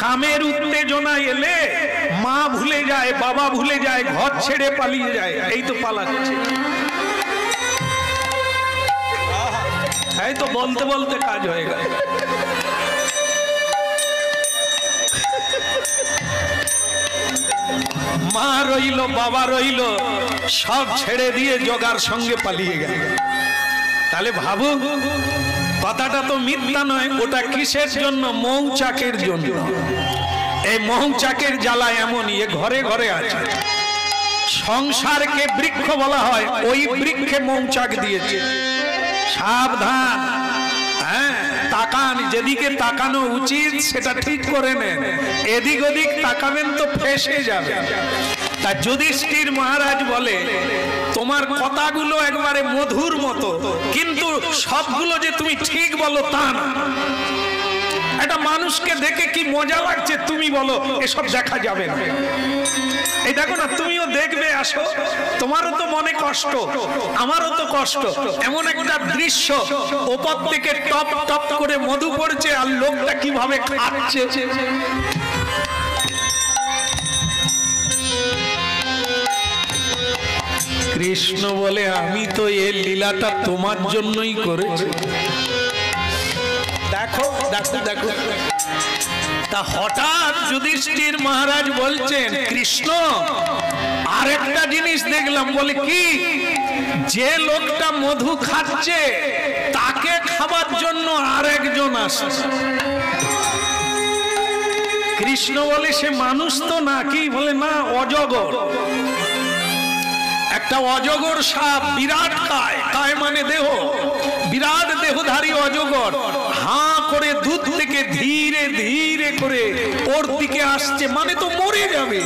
কামের উত্তেজনা এলে মা ভুলে যায়, বাবা ভুলে যায়, ঘর ছেড়ে পালিয়ে যায়। এই তো পালাচ্ছে। এই তো বলতে বলতে কাজ হয়ে গেল। মা রইল, বাবা রইল, সব ছেড়ে দিয়ে জগার সঙ্গে পালিয়ে গেল। তাহলে ভাবু, কথাটা তো মিথ্যা নয়। ওটা কিসের জন্য? মৌচাকের জন্য। এই মৌচাকের জ্বালা এমনই, এ ঘরে ঘরে আছে। সংসারকে বৃক্ষ বলা হয়, ওই বৃক্ষে মৌচাক দিয়েছে। সাবধান, হ্যাঁ, তাকান, যেদিকে তাকানো উচিত সেটা ঠিক করে নেন। এদিক ওদিক তাকাবেন তো ফেঁসে যাবে। তা যুধিষ্ঠির মহারাজ বলে, তোমার কথাগুলো একবারে মধুর মতো, কিন্তু সবগুলো যে তুমি ঠিক বলো তা না। একটা মানুষকে দেখে কি মজা লাগছে তুমি বলো, এসব দেখা যাবে না। এই দেখো না, তুমিও দেখবে, আসো, তোমারও তো মনে কষ্ট, আমারও তো কষ্ট। এমন একটা দৃশ্য, ওপর থেকে টপ টপ করে মধু পড়ছে আর লোকটা কিভাবে খাচ্ছে। কৃষ্ণ বলে, আমি তো এই লীলাটা তোমার জন্যই করেছি। দেখো দেখো দেখো। তা হঠাৎ যুধিষ্ঠির মহারাজ বলছেন, কৃষ্ণ আরেকটা জিনিস দেখলাম। বলে কি? যে লোকটা মধু খাচ্ছে তাকে খাবার জন্য আরেকজন আসছে। কৃষ্ণ বলে, সে মানুষ তো নাকি? বলে না, অজগর। একটা অজগর সাপ, বিরাট কায়, কায় মানে দেহ, বিরাট দেহধারী অজগর হাঁ করে দুধ থেকে ধীরে ধীরে করে ওর দিকে আসছে। মানে তো মরে যাবে,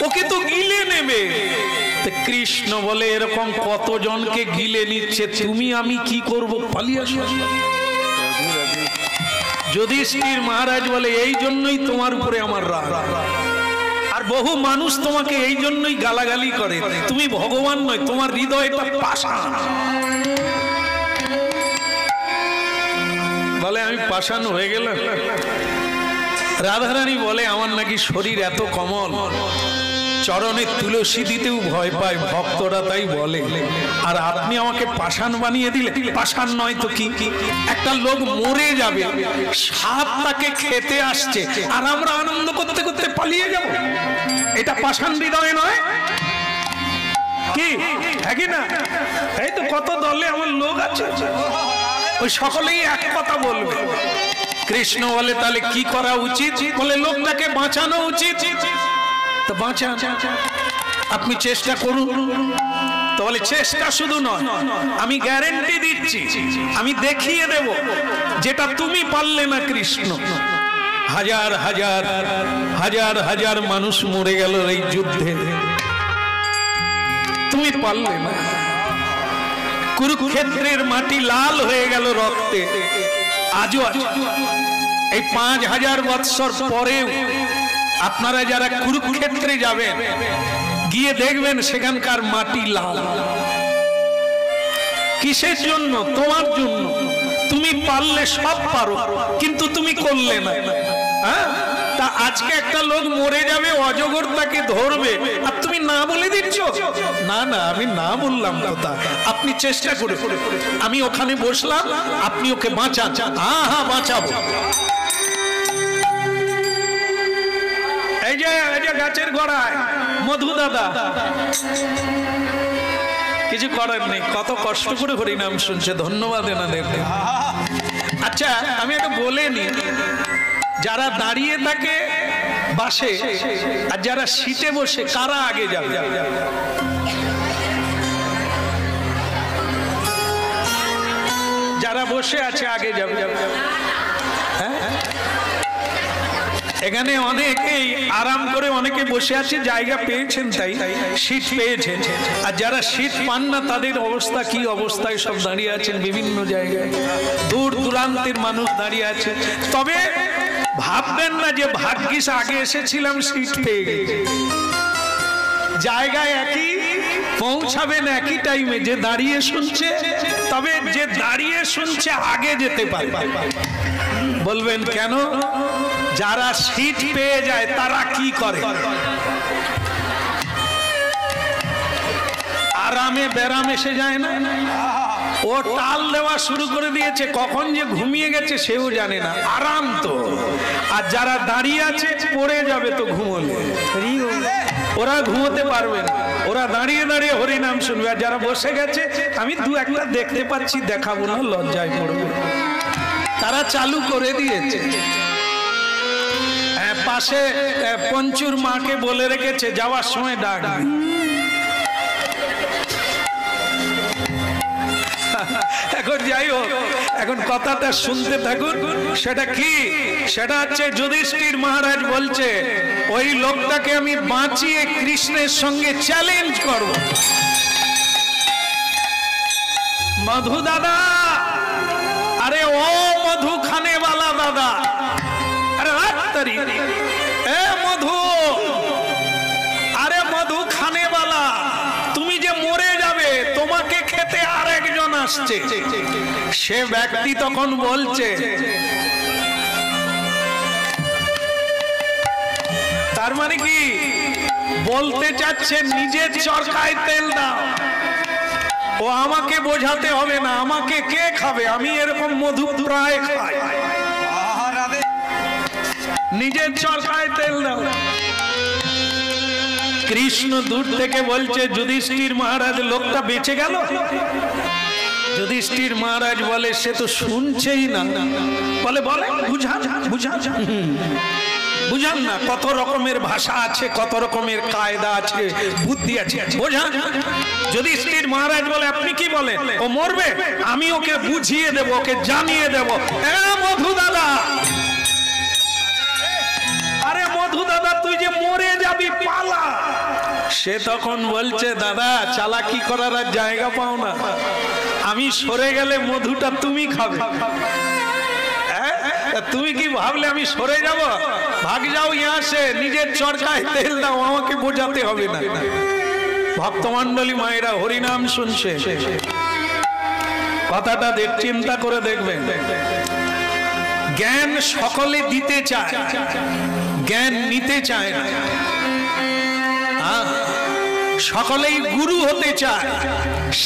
ওকে তো গিলে নেবে। কৃষ্ণ বলে, এরকম কতজনকে গিলে নিচ্ছে, তুমি আমি কি করব? পালিয়ে আসো। যুধিষ্ঠির মহারাজ বলে, এই জন্যই তোমার উপরে আমার রাগ। আর বহু মানুষ তোমাকে এই জন্যই গালাগালি করে। তুমি ভগবান নয়, তোমার হৃদয়টা পাষাণ। বলে, আমি পাষাণ হয়ে গেলাম? রাধারানী বলে, আমার নাকি শরীর এত কমল, চরণে তুলসী দিতেও ভয় পায় ভক্তরা, তাই বলে। আর আপনি আমাকে পাষাণ বানিয়ে দিলে? পাষাণ নয় তো কি? একটা লোক মরে যাবে, সাপ তাকে খেতে আসছে, আর আমরা আনন্দ করতে করতে পালিয়ে যাব? এটা পাষাণ হৃদয় নয় কি? হ্যাঁ কি না? এই তো কত দলে আমার লোক আছে, ওই সকলেই এক কথা বলবে। কৃষ্ণ বলে, তাহলে কি করা উচিত? বলে, লোকটাকে বাঁচানো উচিত। তো বাঁচা, আপনি চেষ্টা করুন। তো বলে, চেষ্টা শুধু নয়, আমি গ্যারেন্টি দিচ্ছি, আমি দেখিয়ে দেব যেটা তুমি পারলে না। কৃষ্ণ, হাজার হাজার হাজার হাজার মানুষ মরে গেল এই যুদ্ধে, তুমি পারলে না। কুরুক্ষেত্রের মাটি লাল হয়ে গেল রক্তে, আজও আছে। এই 5000 বৎসর পরেও আপনারা যারা কুরুক্ষেত্রে যাবেন গিয়ে দেখবেন সেখানকার মাটি লাল। কিসের জন্য? তোমার জন্য। তুমি পারলে সব পারো, কিন্তু তুমি করলে না। হ্যাঁ, তা আজকে একটা লোক মরে যাবে, অজগর তাকে ধরবে, আর তুমি না বলে দিচ্ছ। না না, আমি না বললাম কথা, আপনি চেষ্টা করে, আমি ওখানে বসলাম, আপনি ওকে বাঁচান। হ্যাঁ হ্যাঁ, বাঁচাবো। এই যে গাছের গোড়ায় মধু দাদা, কিছু করার নেই, কত কষ্ট করে হরিনাম শুনছে, ধন্যবাদ এনাদেরকে। আচ্ছা, আমি একটা বলে নি, যারা দাঁড়িয়ে থাকে বাসে আর যারা সিটে বসে, কারা আগে যাবে? যারা বসে আছে আগে যাবে। হ্যাঁ, এখানে অনেকেই আরাম করে অনেকে বসে আছে, জায়গা পেয়েছেন, তাই সিট পেয়েছেন। আর যারা সিট পান না তাদের অবস্থা কি অবস্থায় সব দাঁড়িয়ে আছেন বিভিন্ন জায়গায়, দূর দূরান্তের মানুষ দাঁড়িয়ে আছে। তবে ভাববেন না যে ভাগ্যিস আগে এসেছিলাম সিট পেয়ে গেছি। জায়গায় একই, পৌঁছাবেন একই টাইমে। যে দাঁড়িয়ে শুনছে, তবে যে দাঁড়িয়ে শুনছে আগে যেতে পারে। বলবেন কেন? যারা সিট পেয়ে যায় তারা কি করে? আরামে বেরাম এসে যায় না, ও টাল দেওয়া শুরু করে দিয়েছে, কখন যে ঘুমিয়ে গেছে সেও জানে না। আরাম তো। আর যারা দাঁড়িয়ে আছে পড়ে যাবে তো ঘুমোলে, ওরা ঘুমোতে পারবে না, ওরা দাঁড়িয়ে দাঁড়িয়ে হরিনাম শুনবে। আর যারা বসে গেছে, আমি দু একটা দেখতে পাচ্ছি, দেখাবো না, লজ্জায় পড়বে, তারা চালু করে দিয়েছে। পাশে পঞ্চুর মাকে বলে রেখেছে যাওয়ার সময় ডাকবে। এখন যাই হোক, এখন কথাটা শুনতে থাকুন। সেটা কি? সেটা হচ্ছে যুধিষ্ঠির মহারাজ বলছে, ওই লোকটাকে আমি বাঁচিয়ে কৃষ্ণের সঙ্গে চ্যালেঞ্জ করব। মধু দাদা, আরে ও মধু খানে वाला দাদা, আরে রাত্রি, এ মধু, আরে মধু খানে वाला, তুমি যে মরে যাবে, তোমাকে খেতে আর একজন আসছে। সে ব্যক্তি তখন বলছে, তার মানে কি বলতে চাচ্ছে, নিজের চরকায় তেল দাও, ও আমাকে বোঝাতে হবে না, আমাকে কে খাবে, আমি এরকম মধু প্রায় খাই, নিজের চরকায় তেল দাও। কৃষ্ণ দূর থেকে বলছে, যুধিষ্ঠির মহারাজ, লোকটা বেঁচে গেল। যুধিষ্ঠির মহারাজ বলে, সে তো শুনছেই না। বলে বুঝান বুঝান বুঝান না, কত রকমের ভাষা আছে, কত রকমের কায়দা আছে, বুদ্ধি আছে, বোঝান। যুধিষ্ঠির মহারাজ বলে, আপনি কি বলেন? ও মরবে, আমি ওকে বুঝিয়ে দেব, ওকে জানিয়ে দেব। মধু দাদা, আরে মধু দাদা, তুই যে মরে যাবি, পালা। সে তখন বলছে, দাদা চালাকি করার আর জায়গা পাও না, আমি সরে গেলে মধুটা তুমি খাবে। তুমি কি ভাবলে আমি সরে যাব? ভাগ যাও ইয়া সে, নিজের চরকায় তেল দাও, আমাকে বোঝাতে হবে না। ভক্তমণ্ডলী মায়েরা হরিনাম শুনছে, কথাটা চিন্তা করে দেখবেন। জ্ঞান সকলে দিতে চায়, জ্ঞান নিতে চায় না। সকলেই গুরু হতে চায়,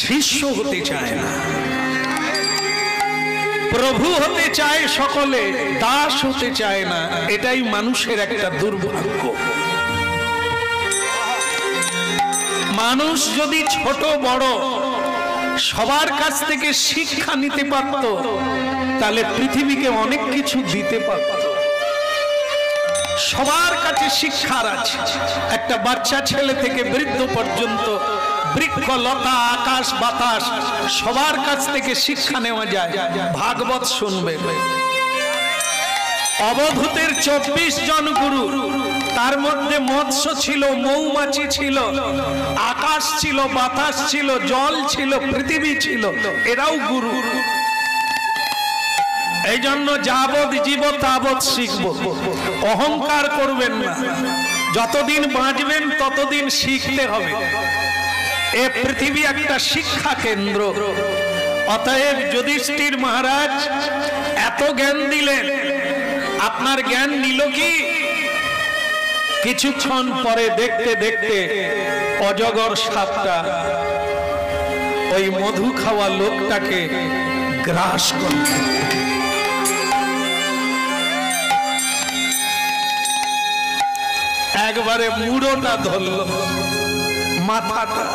শিষ্য হতে চায় না। প্রভু হতে চায় সকলে, দাস হতে চায় না। এটাই মানুষের একটা দুর্ভাগ্য। মানুষ যদি ছোট বড় সবার কাছ থেকে শিক্ষা নিতে পারত, তাহলে পৃথিবীকে অনেক কিছু দিতে পারত। সবার কাছে শিক্ষার আছে, একটা বাচ্চা ছেলে থেকে বৃদ্ধ পর্যন্ত, বৃক্ষ লতা আকাশ বাতাস সবার কাছ থেকে শিক্ষা নেওয়া যায়। ভাগবত শুনবে, অবধূতের 24 জন গুরু, তার মধ্যে মৎস্য ছিল, মৌমাছি ছিল, আকাশ ছিল, বাতাস ছিল, জল ছিল, পৃথিবী ছিল, এরাও গুরু। এই জন্য যাবৎ জীব তাবৎ শিখব, অহংকার করবেন না। যতদিন বাঁচবেন ততদিন শিখতে হবে। এ পৃথিবী একটা শিক্ষা কেন্দ্র। অতএব যুধিষ্ঠির মহারাজ এত জ্ঞান দিলেন, আপনার জ্ঞান নিল কি? কিছুক্ষণ পরে দেখতে দেখতে অজগর সাপটা ওই মধু খাওয়া লোকটাকে গ্রাস করল। একবারে মুড়োটা ধরল, মাথাটা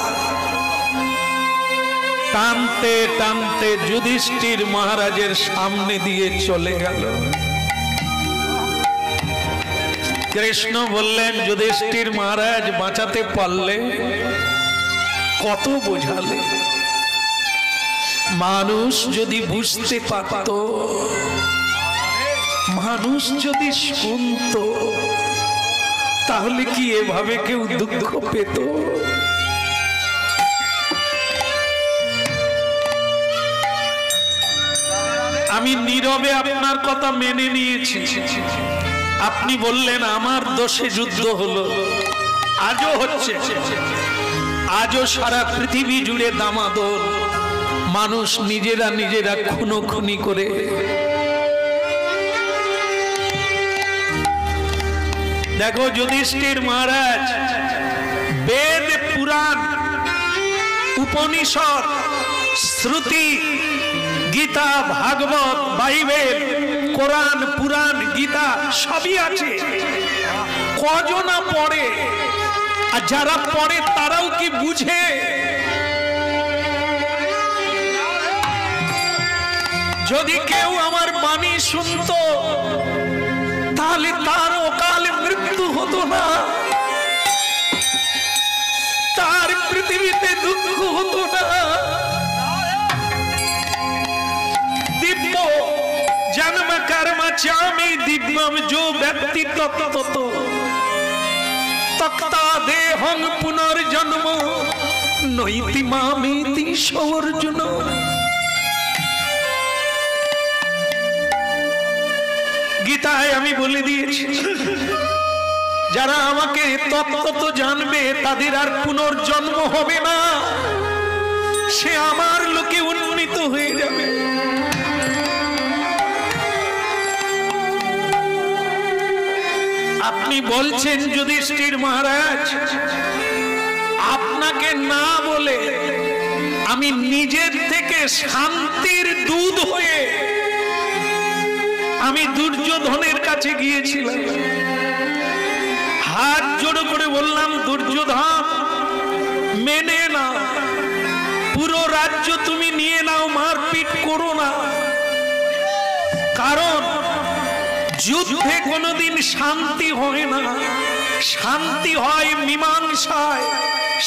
টানতে টানতে যুধিষ্ঠির মহারাজের সামনে দিয়ে চলে গেল। কৃষ্ণ বললেন, যুধিষ্ঠির মহারাজ বাঁচাতে পারলে? কত বোঝালে। মানুষ যদি বুঝতে পারত, মানুষ যদি শুনত, তাহলে কি এভাবে কেউ দুঃখ পেত? আমি নীরবে আপনার কথা মেনে নিয়েছি। আপনি বললেন আমার দোষে যুদ্ধ হলো, আজও হচ্ছে, আজও সারা পৃথিবী জুড়ে দামাদর। মানুষ নিজেরা নিজেরা খুনোখুনি করে। দেখো যুধিষ্ঠির মহারাজ বেদ, পুরাণ, উপনিষদ, শ্রুতি, গীতা, ভাগবত, বাইবেল, কোরআন, পুরাণ, গীতা সবই আছে। কজনা পড়ে? আর যারা পড়ে তারাও কি বুঝে? যদি কেউ আমার বাণী শুনতো তাহলে তার অকালে মৃত্যু হতো না, তার পৃথিবীতে দুঃখ হতো না। दिव्य जन्म कर्म चामी दिव्यम जो व्यक्ति तत्तो तक्ता देहं पुनर्जन्म नैति मामेति सवर्जुन। गीताय आमी बोले दिएछि যারা আমাকে তত্ত্ব জানবে তাদের আর পুনর্জন্ম হবে না, সে আমার লোকে উন্নীত হয়ে যাবে। আপনি বলছেন যুধিষ্ঠির মহারাজ, আপনাকে না বলে আমি নিজের থেকে শান্তির দূত হয়ে আমি দুর্যোধনের কাছে গিয়েছিলাম। হাত জোড়ো করে বললাম, দুর্যোধন মেনে নাও, পুরো রাজ্য তুমি নিয়ে নাও, মারপিট করো না। কারণ যুদ্ধে কোনোদিন শান্তি হয় না, শান্তি হয় মীমাংসায়,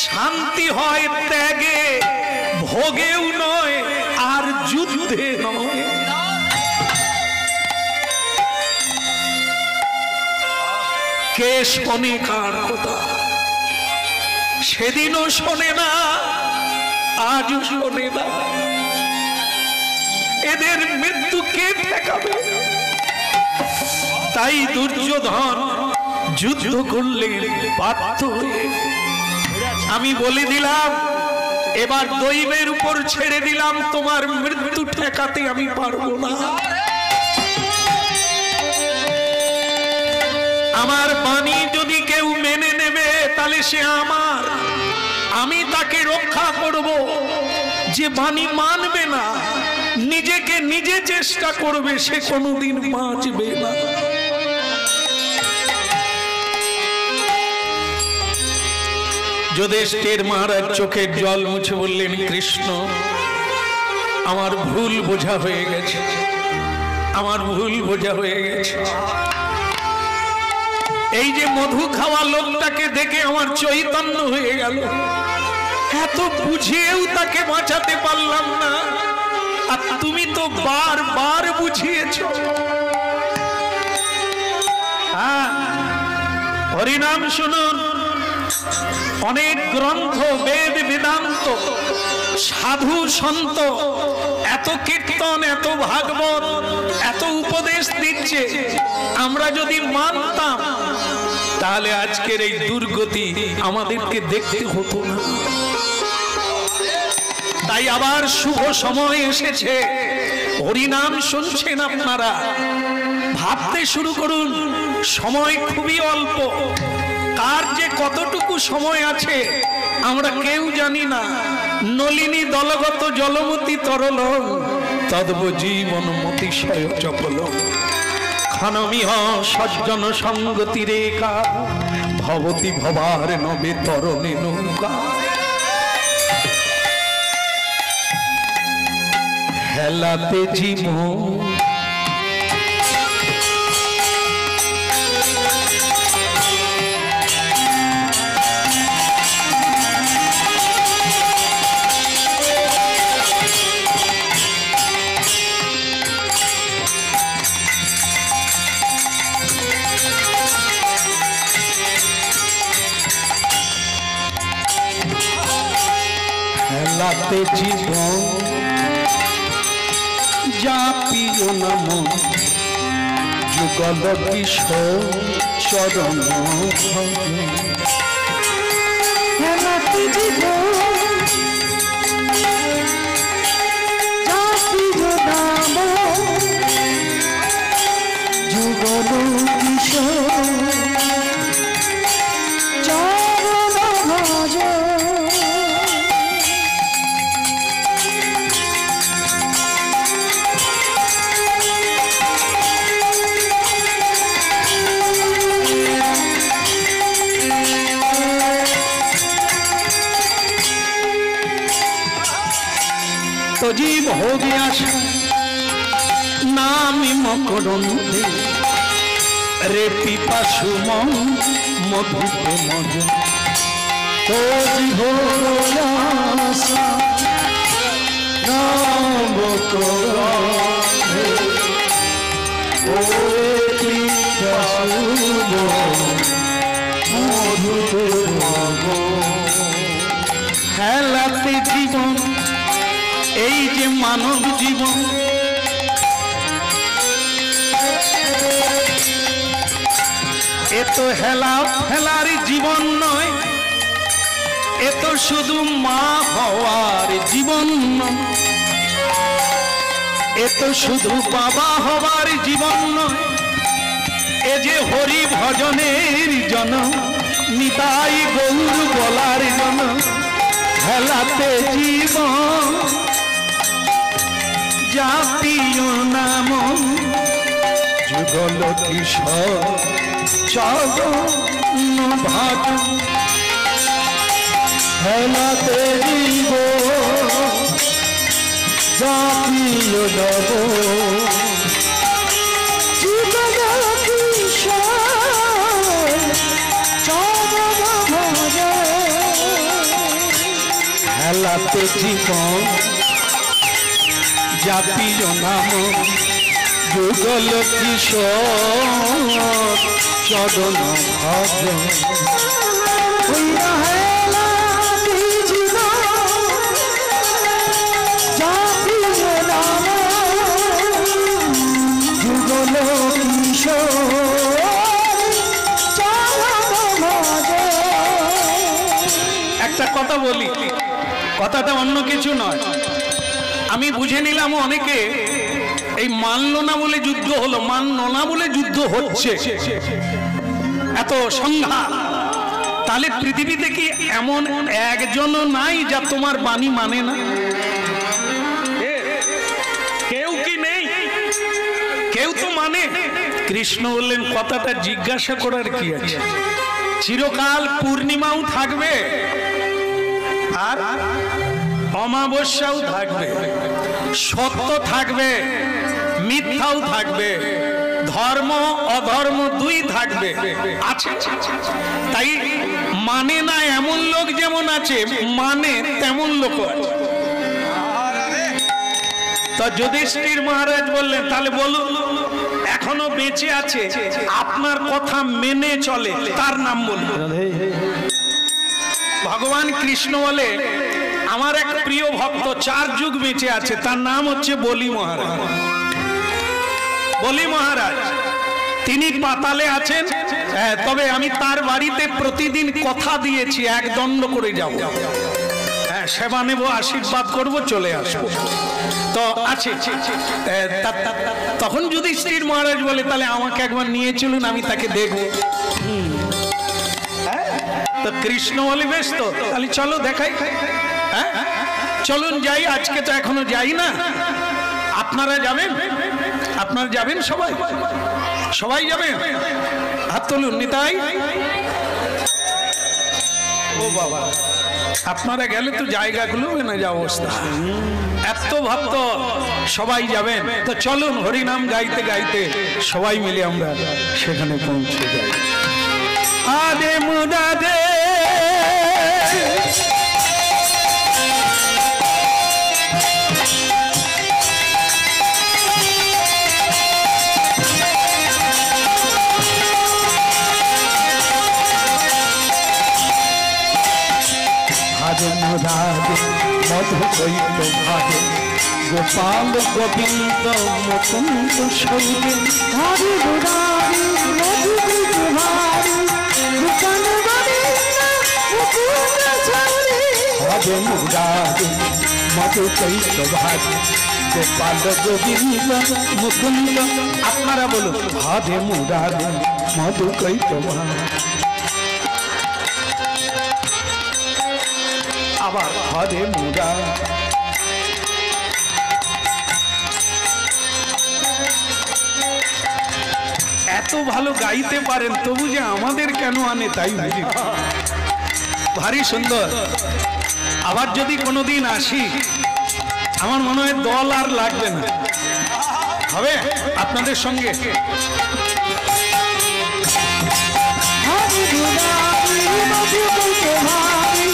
শান্তি হয় ত্যাগে, ভোগেও নয় আর যুদ্ধে নয়। কে শোনে কার কথা? সেদিনও শোনে না, আজও শোনে না। এদের মৃত্যু কে ঠেকাবে? তাই দুর্যোধন যুদ্ধ করলে বাধ্য হয়ে। আমি বলে দিলাম, এবার দৈবের উপর ছেড়ে দিলাম, তোমার মৃত্যু ঠেকাতে আমি পারবো না। আমার বাণী যদি কেউ মেনে নেবে তাহলে সে আমার, আমি তাকে রক্ষা করব। যে বাণী মানবে না, নিজেকে নিজে চেষ্টা করবে, সে কোনোদিন বাঁচবে না। যুধিষ্ঠির মহারাজ চোখের জল মুছে বললেন, কৃষ্ণ আমার ভুল বোঝা হয়ে গেছে, আমার ভুল বোঝা হয়ে গেছে। এই যে মধু খাওয়া লোকটাকে দেখে আমার চৈতন্য হয়ে গেল, এত বুঝিয়েও তাকে বাঁচাতে পারলাম না, আর তুমি তো বারবার বুঝিয়েছ। হ্যাঁ, হরিনাম শুনুন, অনেক গ্রন্থ, বেদ, বেদান্ত, সাধু সন্ত এত কীর্তন, এত ভাগবত, এত উপদেশ দিচ্ছে, আমরা যদি মানতাম তাহলে আজকের এই দুর্গতি আমাদেরকে দেখতে হতো না। তাই আবার শুভ সময় এসেছে, হরিনাম শুনছেন আপনারা, ভাবতে শুরু করুন, সময় খুবই অল্প। কার যে কতটুকু সময় আছে আমরা কেউ জানি না। নলিনী দলগত জলমতি তরল, তদ্ব জীবন মতিশয় চপল। খানমিহ সজ্জন সঙ্গতি রেখা, ভবতি ভবার নবে তরণে নৌকা। হেলাতে জীবন হেলাতে জীবন যা পিও নাম যুগল কিশোর চরণ। হেলাতে জীবন যা পিও নাম যুগল কিশোর চরণ ভজ। तो जीव हो गया नामी मकरंदे रे पिपासु मन मधुपे मज। तो जीव हो गया नाम मकरंदे रे पिपासु मन मधुपे मज। हेलाते जीवन এই যে মানব জীবন, এ তো হেলা ফেলার জীবন নয়, এ তো শুধু মা হওয়ার জীবন নয়, এ তো শুধু বাবা হওয়ার জীবন নয়, এ যে হরি ভজনের জন, নিতাই গৌর বলার জন। হেলাতে জীবন জাতীয় নাম যুগল কিশোর চরণ ভাগ। হেলাতে জীবন জাতীয় নাম যুগল কিশোর চরণ ভজ। হেলাতে জীবন জাতীয় নাম যুগল কিশোর চরণ ভাগ। হেলাতে জীবন জাতীয় নাম যুগল কিশোর চরণ ভজ। একটা কথা বলি, কথাটা অন্য কিছু নয়। আমি বুঝে নিলাম অনেকে এই মানলো না বলে যুদ্ধ হলো, মানলো না বলে যুদ্ধ হচ্ছে, এত সংঘাত। তাহলে পৃথিবীতে কি এমন একজনও নাই যা তোমার বাণী মানে না? কেউ কি নেই? কেউ তো মানে। কৃষ্ণ বললেন কথাটা জিজ্ঞাসা করার কি আছে, চিরকাল পূর্ণিমাও থাকবে আর অমাবস্যাও থাকবে, সত্য থাকবে মিথ্যাও থাকবে, ধর্ম অধর্ম দুই থাকবে, আছে। তাই মানে না এমন লোক যেমন আছে, মানে তেমন লোক আছে। তো যুধিষ্ঠির মহারাজ বললেন তাহলে বলুন এখনো বেঁচে আছে আপনার কথা মেনে চলে তার নাম বলুন। ভগবান কৃষ্ণ বলে আমার এক প্রিয় ভক্ত 4 যুগ বেঁচে আছে, তার নাম হচ্ছে বলি মহারাজ। বলি মহারাজ তিনি পাতালে আছেন, তবে আমি তার বাড়িতে প্রতিদিন কথা দিয়েছি 1 দণ্ড করে যাব, সেবা নেব, আশীর্বাদ করব, চলে আসবো। তো আছে তখন যুধিষ্ঠির মহারাজ বলে তাহলে আমাকে একবার নিয়ে চলুন, আমি তাকে দেখব। তো কৃষ্ণ বলে বেশ, তো তাহলে চলো দেখাই। হ্যাঁ চলুন যাই, আজকে তো এখনো যাই না। আপনারা যাবেন? আপনারা যাবেন? সবাই সবাই যাবেন? হাত তুলুন। নিতাই, ও বাবা, আপনারা গেলে তো জায়গাগুলো না যা অবস্থা, এত ভক্ত, সবাই যাবেন। তো চলুন হরিনাম গাইতে গাইতে সবাই মিলে আমরা সেখানে পৌঁছে যাই। আরে মুরাদে মুরাদে মধু কৈত ভাগে গোপাল গোবিন্দ মুকুন্দ সৌরে হরে মুরারি মধু কৈত ভাগে গোপাল গোবিন্দ মুকুন্দ সৌরে। হরে মুরাদে মধু কৈত ভাগে গোপাল গোবিন্দ মুকুন্দ। আপনারা বলুন, হরে মুরাদে মধু কৈত ভাগে। আবার হরে মুরাদে। এত ভালো গাইতে পারেন তবু যে আমাদের কেন আনে তাই বুঝি। ভারী সুন্দর। আবার যদি কোনোদিন আসি, আমার মনে হয় দল আর লাগবে না, হবে আপনাদের সঙ্গে। হরে মুরারি মধু কৈত ভাগে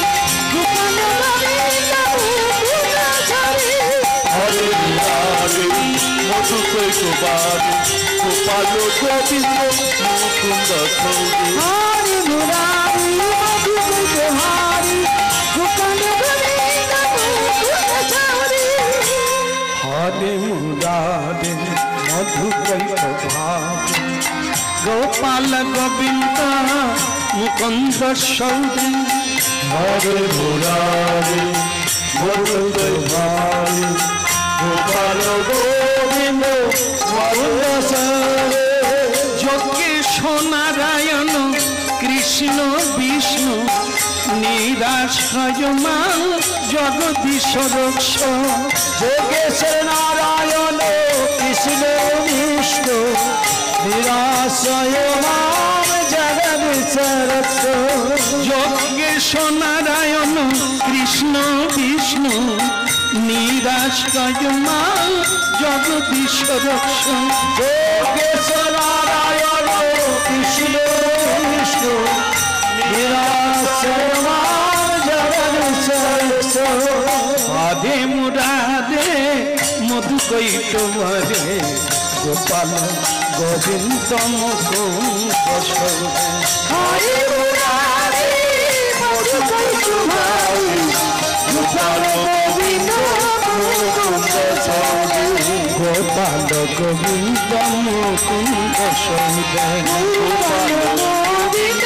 গোপাল গোবিন্দ মুকুন্দ সৌরে। হরে মুরাদে মধু কৈত ভাগে গোপাল গোবিন্দ মুকুন্দ সৌরে। হরে মুরারি মধু কৈত ভাগে গোপাল গোবিন্দ মুকুন্দ সৌরে। হরে মুরাদে মধু কৈত ভাগে গোপাল গোবিন্দ মুকুন্দ সৌরে। হরে মুরাদে মধু কৈত ভাগে গোপাল গোবিন্দ মুকুন্দ সৌরে। যজ্ঞেশ নারায়ণ কৃষ্ণ বিষ্ণু নিরাশ্রয়মান জগদীশ রক্ষ। যোগেশ নারায়ণ কৃষ্ণ বিষ্ণু নিরাশ্রয় মাম জগদীশ রক্ষ। যজ্ঞেশ নারায়ণ কৃষ্ণ বিষ্ণু নিরাশ্রয়মান জগদীশ রক্ষ। যোগেশ নারায়ণ কৃষ্ণ বিষ্ণু নিরাশ্রয় মাম জগদীশ রক্ষ। হরে মুরাদে মধু কৈত ভাগে গোপাল গোবিন্দ মুকুন্দ সৌরে। হরে মুরারি মধু কৈত ভাগে গোপাল গোবিন্দ মুকুন্দ সৌরে। গোপাল গোবিন্দ মুকুন্দ সৌরে। গোপাল গোবিন্দ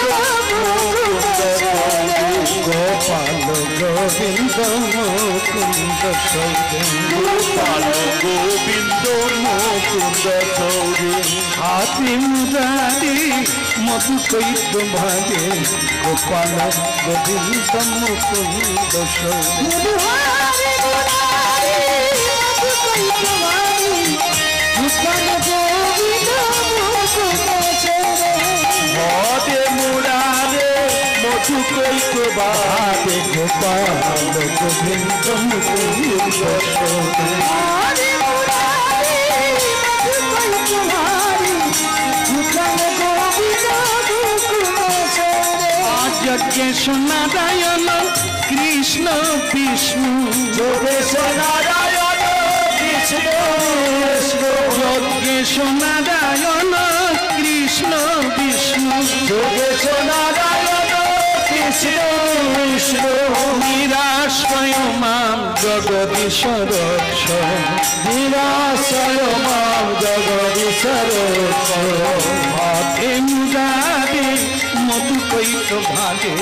মুকুন্দ সৌরে। গোপাল গোবিন্দ মুকুন্দ সৌরে। গোপাল গোবিন্দ মুকুন্দ সৌরে। হরে মুরারি মধু কৈত ভাগে গোপাল গোবিন্দ মুকুন্দ সৌরে। হরে মুরারি মধু কৈত ভাগে গোপাল গোবিন্দ মুকুন্দ সৌরে। হরে মুরারে মধু কৈত ভাগে গোপাল গোবিন্দ মুকুন্দ সৌরে। হরে মুরারি মধু কৈত ভাগে গোপাল গোবিন্দ মুকুন্দ সৌরে। যজ্ঞেশ নারায়ণ কৃষ্ণ বিষ্ণু যোগেশ নারায়ণ কৃষ্ণ বিষ্ণু। যজ্ঞেশ নারায়ণ কৃষ্ণ বিষ্ণু যোগেশ নারায়ণ কৃষ্ণ কৃষ্ণ নিরাশ্রয় মাম জগদীশ্বর নিরাশয় মাম জগদীশ্বর মাতে মুরারি মধু কৈত ভাগে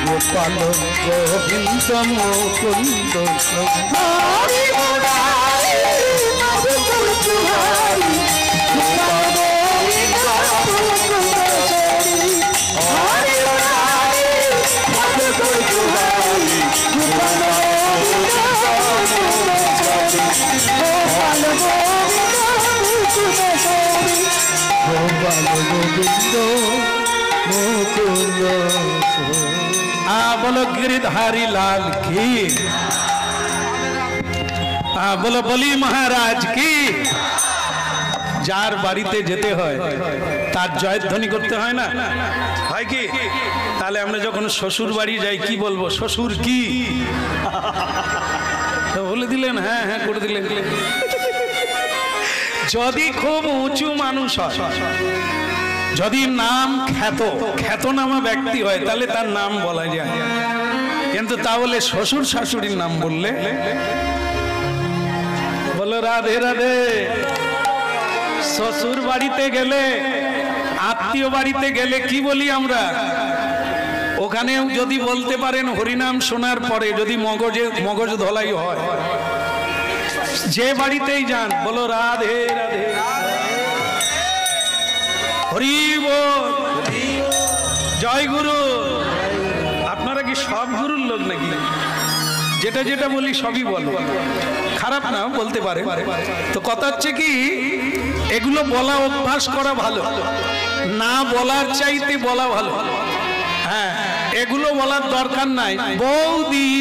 গোপাল গোবিন্দ মুকুন্দ হরি মুরারি মধু কৈত ভাগে গোপাল গোবিন্দ মুকুন্দ হরি মুরারি মধু কৈত ভাগে গোপাল গোবিন্দ গোপাল গোবিন্দ মুকুন্দ बोलो गिरधारी लाल की बोलो बली महाराज की যার বাড়িতে যেতে হয় তার জয়ধ্বনি করতে হয় না, হয় কি? তাহলে আমরা যখন শ্বশুর বাড়ি যাই কি বলবো? শ্বশুর কি বলে দিলেন? হ্যাঁ হ্যাঁ করে দিলেন। যদি খুব উঁচু মানুষ হয়, যদি নাম খ্যাতনামা ব্যক্তি হয়, তাহলে তার নাম বলা যায়। কিন্তু তাহলে শ্বশুর শাশুড়ির নাম বললে, বলো রাধে রাধে। শ্বশুর বাড়িতে গেলে, আত্মীয় বাড়িতে গেলে কি বলি আমরা? ওখানেও যদি বলতে পারেন হরিনাম শোনার পরে যদি মগজ ধলাই হয়, যে বাড়িতেই যান বলো রাধে রাধে, হরি বল, জয় গুরু। আপনারা কি সব গুরুর লোক নাকি? যেটা যেটা বলি সবই বলো, খারাপ না বলতে পারে। তো কথা হচ্ছে কি, এগুলো বলা অভ্যাস করা ভালো, না বলার চাইতে বলা ভালো। হ্যাঁ, এগুলো বলার দরকার নাই। বৌদি,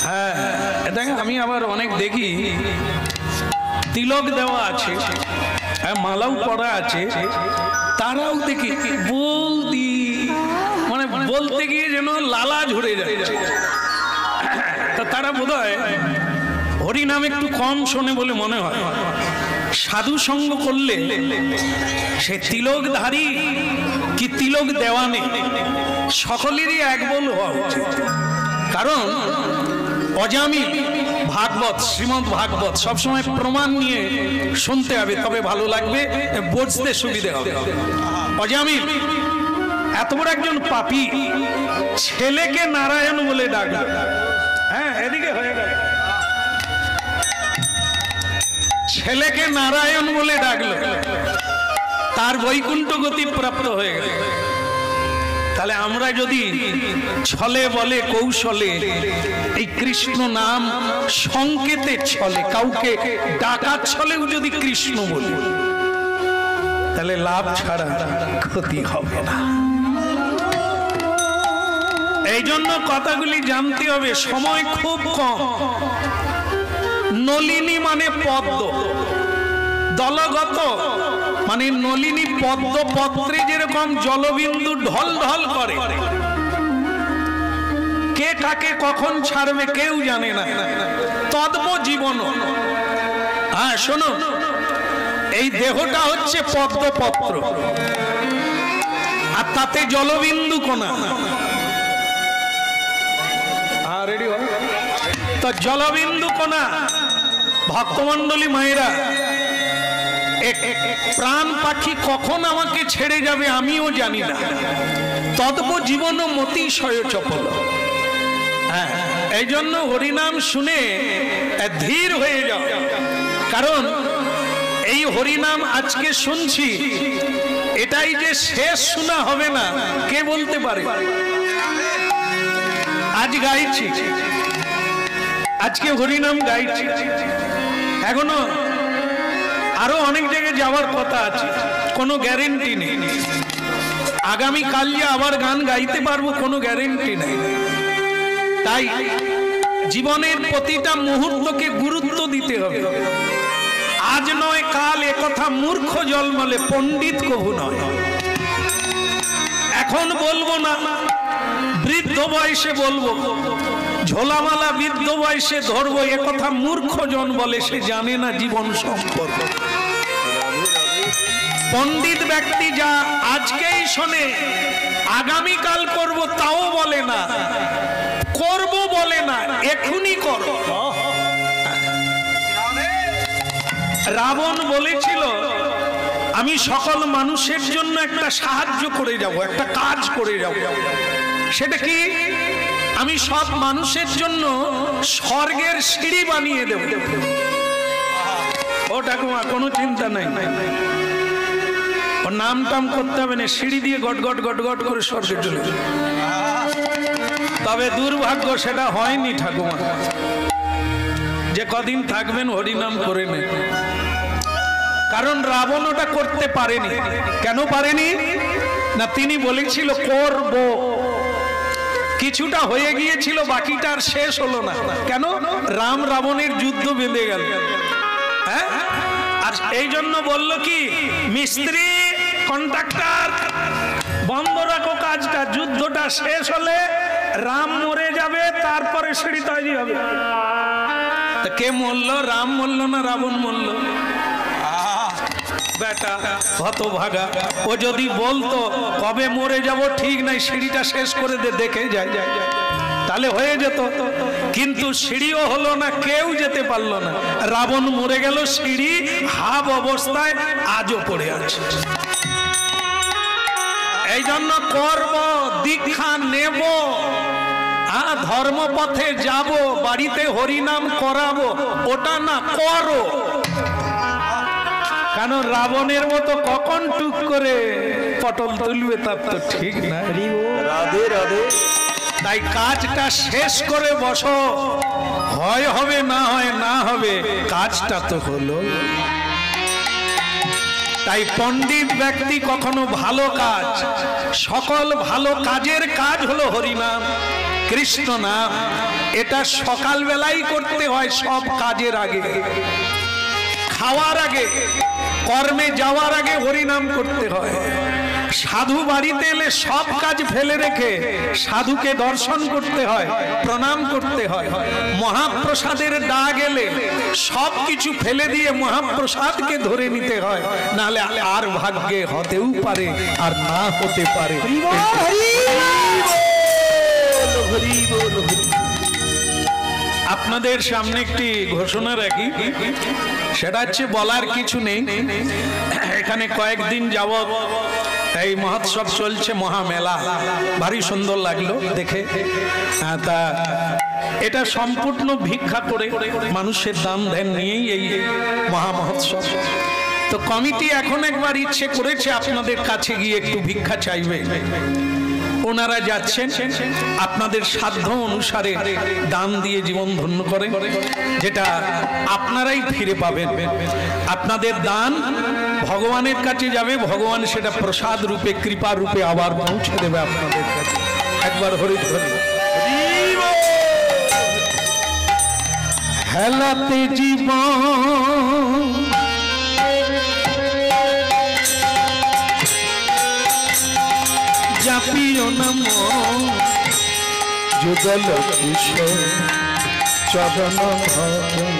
হ্যাঁ এটা আমি আবার অনেক দেখি, তিলক দেওয়া আছে, মালাও পরা আছে, তারাও দেখি বৌদি, মানে বলতে গিয়ে যেন লালা ঝরে যাচ্ছে। তা তারা বোধহয় হরিনাম একটু কম শোনে বলে মনে হয়। সাধু সঙ্গ করলে সে তিলকধারী কি তিলক দেওয়ানে সকলেরই এক বল হওয়া উচিত। কারণ অজামিল ভাগবত, শ্রীমদ ভাগবত সবসময় প্রমাণ নিয়ে শুনতে হবে, তবে ভালো লাগবে, বুঝতে সুবিধে হবে। অজামিল এত বড় একজন পাপী, ছেলেকে নারায়ণ বলে ডাকল। হ্যাঁ, এদিকে হয়ে গেল, ছেলেকে নারায়ণ বলে ডাকল, তার বৈকুণ্ঠ গতি প্রাপ্ত হয়ে গেল। তাহলে আমরা যদি ছলে বলে কৌশলে এই কৃষ্ণ নাম সংকেতে ছলে, কাউকে ডাকার ছলেও যদি কৃষ্ণ বলি, তাহলে লাভ ছাড়া ক্ষতি হবে না। এই জন্য কথাগুলি জানতে হবে, সময় খুব কম। নলিনী মানে পদ্ম, দলগত মানে নলিনী পদ্ম পত্রে যেরকম জলবিন্দু ঢল ঢল করে, কে কাকে কখন ছাড়বে কেউ জানে না, তদ্ম জীবন। হ্যাঁ শোনো, এই দেহটা হচ্ছে পদ্মপত্র, আর তাতে জলবিন্দু কোনা। তো জলবিন্দু কোনা ভক্তমন্ডলী মায়েরা, প্রাণ পাখি কখন আমাকে ছেড়ে যাবে আমিও জানি না, তদ্ব জীবন মতিশয় চপল। হ্যাঁ, এই জন্য হরিনাম শুনে ধীর হয়ে যাও। কারণ এই হরিনাম আজকে শুনছি, এটাই যে শেষ শোনা হবে না কে বলতে পারে? আজ গাইছি, আজকে হরিনাম গাইছি, এখনো আরো অনেক জায়গায় যাওয়ার কথা আছে, কোনো গ্যারেন্টি নেই। আগামী কাল যে আবার গান গাইতে পারবো কোনো গ্যারেন্টি নেই। তাই জীবনের প্রতিটা মুহূর্তকে গুরুত্ব দিতে হবে। আজ নয় কাল এ কথা মূর্খ জন্মালে পণ্ডিত কভু নয়। এখন বলবো না, বৃদ্ধ বয়সে বলবো, ঝোলামালা বৃদ্ধ বয়সে ধরবো, এ কথা মূর্খ জন বলে, সে জানে না জীবন সম্পর্ক। পণ্ডিত ব্যক্তি যা আজকেই শোনে আগামীকাল করব তাও বলে না, করব বলে না, এখনই করো। রাবণ বলেছিল আমি সকল মানুষের জন্য একটা সাহায্য করে যাব, একটা কাজ করে যাব। সেটা কি? আমি সব মানুষের জন্য স্বর্গের সিঁড়ি বানিয়ে দেব। ও ঠাকুমা কোনো চিন্তা নাই, ও নাম টাম করতে হবে না, সিঁড়ি দিয়ে গট গট গট গট করে স্বর্গে চলে যাবে। তবে দুর্ভাগ্য সেটা হয়নি ঠাকুমা, যে কদিন থাকবেন হরিনাম করে নেন। কারণ রাবণ ওটা করতে পারেনি। কেন পারেনি না? তিনি বলেছিল করব, কিছুটা হয়ে গিয়েছিল, বাকিটা আর শেষ হলো না। কেন? রাম রাবণের যুদ্ধ বেঁধে গেল। হ্যাঁ, আর এই জন্য বলল কি, মিস্ত্রি কন্ট্রাক্টর বন্ধ রাখো কাজটা, যুদ্ধটা শেষ হলে রাম মরে যাবে, তারপরে সিঁড়ি তৈরি হবে। কে মরল? রাম মরল না রাবণ মরল? বেটা হতভাগা, ও যদি বলতো কবে মরে যাব ঠিক নাই, সিঁড়িটা শেষ করে দেখে যায়, তাহলে হয়ে যেত। কিন্তু সিঁড়িও হলো না, কেউ যেতে পারলো না, রাবণ মরে গেল, সিঁড়ি হাব অবস্থায় আজও পড়ে আছে। এই জন্য করব, দীক্ষা নেব, ধর্মপথে যাব, বাড়িতে হরিনাম করাবো, ওটা না, করো। কারণ রাবণের মতো কখন টুক করে পটল তুলবে তার তো ঠিক না। রাধে রাধে। তাই কাজটা শেষ করে বসো, হয় হবে না হয় না হবে, কাজটা তো হলো। তাই পণ্ডিত ব্যক্তি কখনো ভালো কাজ, সকল ভালো কাজের কাজ হলো হরিনাম কৃষ্ণ নাম। এটা সকাল বেলাই করতে হয়, সব কাজের আগে, খাওয়ার আগে, কর্মে যাওয়ার আগে হরিনাম করতে হয়। সাধু বাড়িতে এলে সব কাজ ফেলে রেখে সাধুকে দর্শন করতে হয়, প্রণাম করতে হয়। মহাপ্রসাদের ডাক এলে সব কিছু ফেলে দিয়ে মহাপ্রসাদকে ধরে নিতে হয়, নাহলে আর ভাগ্যে হতেও পারে আর না হতে পারে। আপনাদের সামনে একটি ঘোষণা রাখি, সেটা হচ্ছে বলার কিছু নেই। এখানে কয়েকদিন যাবত এই মহোৎসব চলছে, মহামেলা, ভারী সুন্দর লাগলো দেখে। তা এটা সম্পূর্ণ ভিক্ষা করে, মানুষের দান ধ্যান নিয়েই এই মহা মহোৎসব। তো কমিটি এখন একবার ইচ্ছে করেছে আপনাদের কাছে গিয়ে একটু ভিক্ষা চাইবে। ওনারা যাচ্ছেন, আপনাদের সাধ্য অনুসারে দান দিয়ে জীবন ধন্য করে, যেটা আপনারাই ফিরে পাবেন। আপনাদের দান ভগবানের কাছে যাবে, ভগবান সেটা প্রসাদ রূপে, কৃপা রূপে আবার পৌঁছে দেবে আপনাদের কাছে। একবার হরি হরি। হেলাতে জীবন জাপিও নাম যুগল কিশোর চরণ ভজন।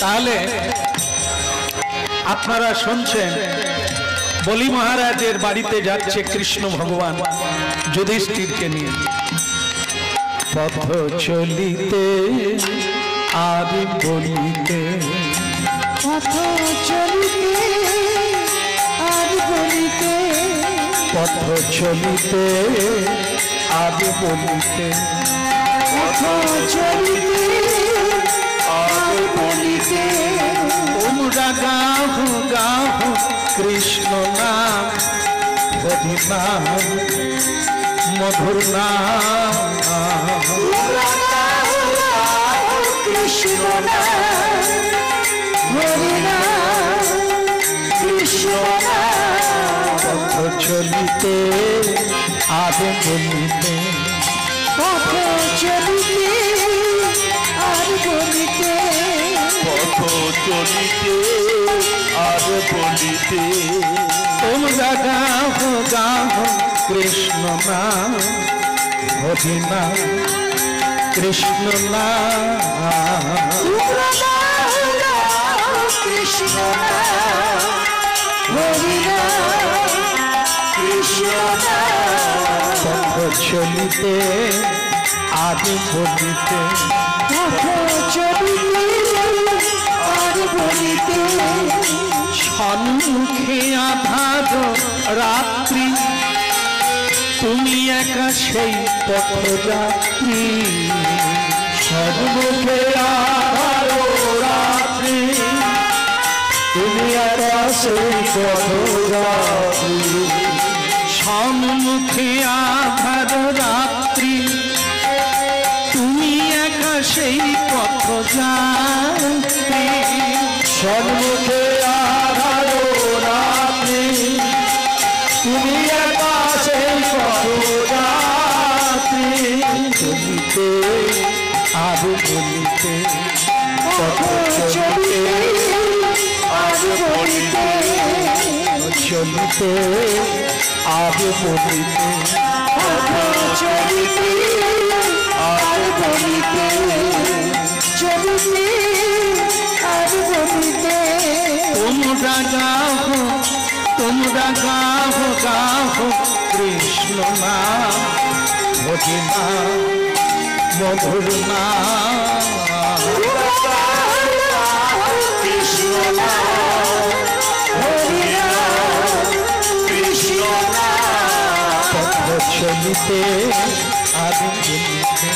তাহলে আপনারা শুনছেন, বলি মহারাজের বাড়িতে যাচ্ছে কৃষ্ণ ভগবান যুধিষ্ঠিরকে নিয়ে। পথ চলিতে আর বলিতে, পথ চলিতে আর বলিতে, পথ চলিতে আর বলিতে, পথ চলিতে আর বলিতে। তোমরা গাহু গাহু কৃষ্ণ নাম, হরি নাম মধুর নাম। কৃষ্ণ নাম, হরি নাম, কৃষ্ণ নাম। পথ চলিতে আর বলিতে, পথ চলিতে আর বলিতে তোমরা গাও গাও কৃষ্ণ নাম হরি নাম কৃষ্ণ নাম কৃষ্ণ হরি কৃষ্ণ চলিতে আর বলিতে সম্মুখে আধার রাত্রি তুমি একা সেই পথযাত্রী সম্মুখে আধার রাত্রি তুমি একা সেই পথযাত্রী সম্মুখে আধার রাত্রি তুমি একা সেই পথযাত্রী সম্মুখে আধার রাত্রি তুমি একা সেই পথযাত্রী চলিতে আর বলিতে চলিতে আর বলিতে চলিতে আর বলিতে চলিতে আর বলিতে চলিতে আর বলিতে তোমরা গাও গাও কৃষ্ণ নাম হরি নাম মধুর নাম কৃষ্ণ হরি কৃষ্ণ পথ চলিতে আর বলিতে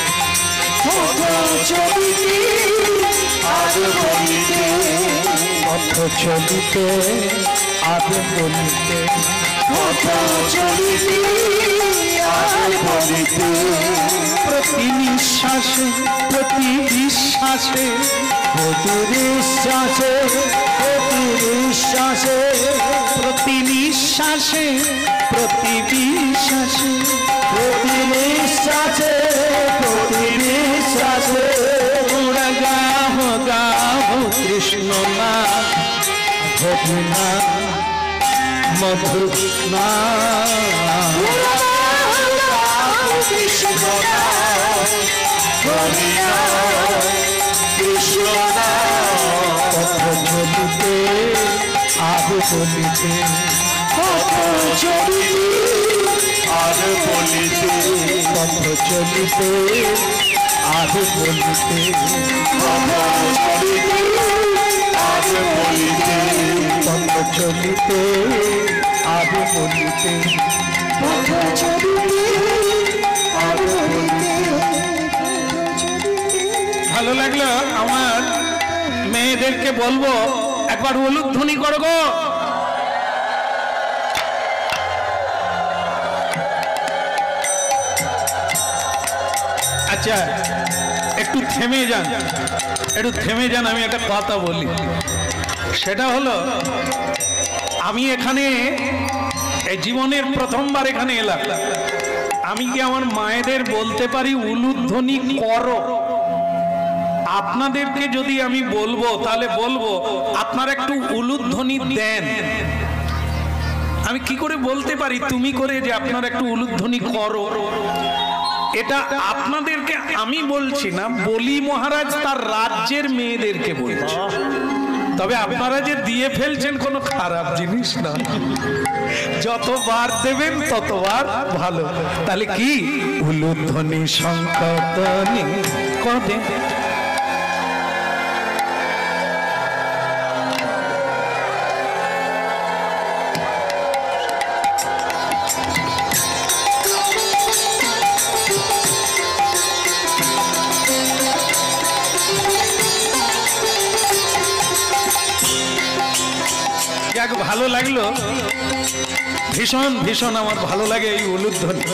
চলিতে আর বলিতে পথ চলিতে আর বলিতে চলিতে আর বলিতে প্রতি নিঃশ্বাসে প্রতি বিশ্বাসে প্রতি নিঃশ্বাসে প্রতি নিঃশ্বাসে প্রতি নিঃশ্বাসে প্রতি বিশ্বাসে প্রতি নিঃশ্বাসে প্রতি নিঃশ্বাসে তোমরা গাও গাও কৃষ্ণ নাম হরি নাম মধুর নাম কৃষ্ণ হরি কৃষ্ণ পথ চলিতে আর বলিতে চলিতে আর বলিতে পথ চলিতে আর বলিতে আর বলিতে পথ চলিতে আর বলিতে আর বলিতে ভালো লাগলো আমার মেয়েদেরকে বলবো একবার উলুধ্বনি করো গো। আচ্ছা একটু থেমে যান, একটু থেমে যান, আমি একটা কথা বলি। সেটা হলো আমি এখানে এই জীবনের প্রথমবার এখানে এলাম। আমি কি আমার মায়েদের বলতে পারি উলুধ্বনি করো? আপনাদেরকে যদি আমি বলবো তাহলে বলবো আপনারা একটু উলুধ্বনি দেন। আমি কি করে বলতে পারি তুমি করে যে আপনারা একটু উলুধ্বনি করো? এটা আপনাদেরকে আমি বলছি না, বলি মহারাজ তার রাজ্যের মেয়েদেরকে বলছে। তবে আপনারা যে দিয়ে ফেলছেন কোনো খারাপ জিনিস না, যতবার দেবেন ততবার ভালো। তাহলে কি উলুধ্বনি সংকটনি কদে ভালো লাগলো, ভীষণ ভীষণ আমার ভালো লাগে এই উলুধ্বনি।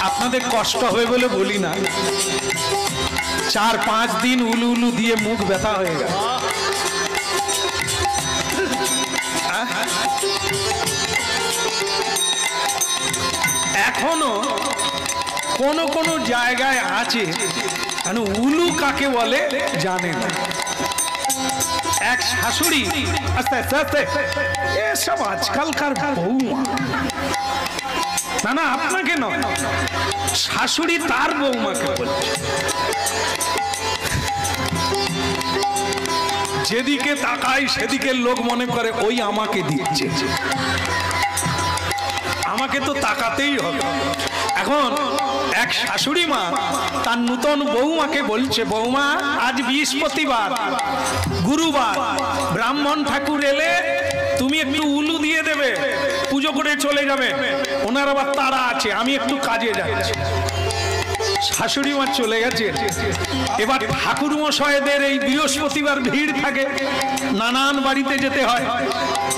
আপনাদের কষ্ট হবে বলে বলি না, 4-5 দিন উলু উলু দিয়ে মুখ ব্যথা হয়ে গেল। এখনো কোন কোন জায়গায় আছে মানে উলু কাকে বলে জানে না। এক শাশুড়ি, আস্তে আস্তে আস্তে, এসব আজকালকার বৌমা, না না আপনাকে নয়, শাশুড়ি তার বৌমাকে বলছে। যেদিকে তাকাই সেদিকে লোক মনে করে ওই আমাকে দিচ্ছে, আমাকে তো তাকাতেই হবে। এখন এক শাশুড়ি মা তার নূতন বৌমাকে বলছে, বৌমা আজ বৃহস্পতিবার, গুরুবার, ব্রাহ্মণ ঠাকুর এলে তুমি একটু উলু দিয়ে দেবে, পুজো করে চলে যাবে, ওনার আবার তারা আছে, আমি একটু কাজে যাচ্ছি। শাশুড়ি মা চলে গেছে। এবার ঠাকুর মশাইদের এই বৃহস্পতিবার ভিড় থাকে, নানান বাড়িতে যেতে হয়,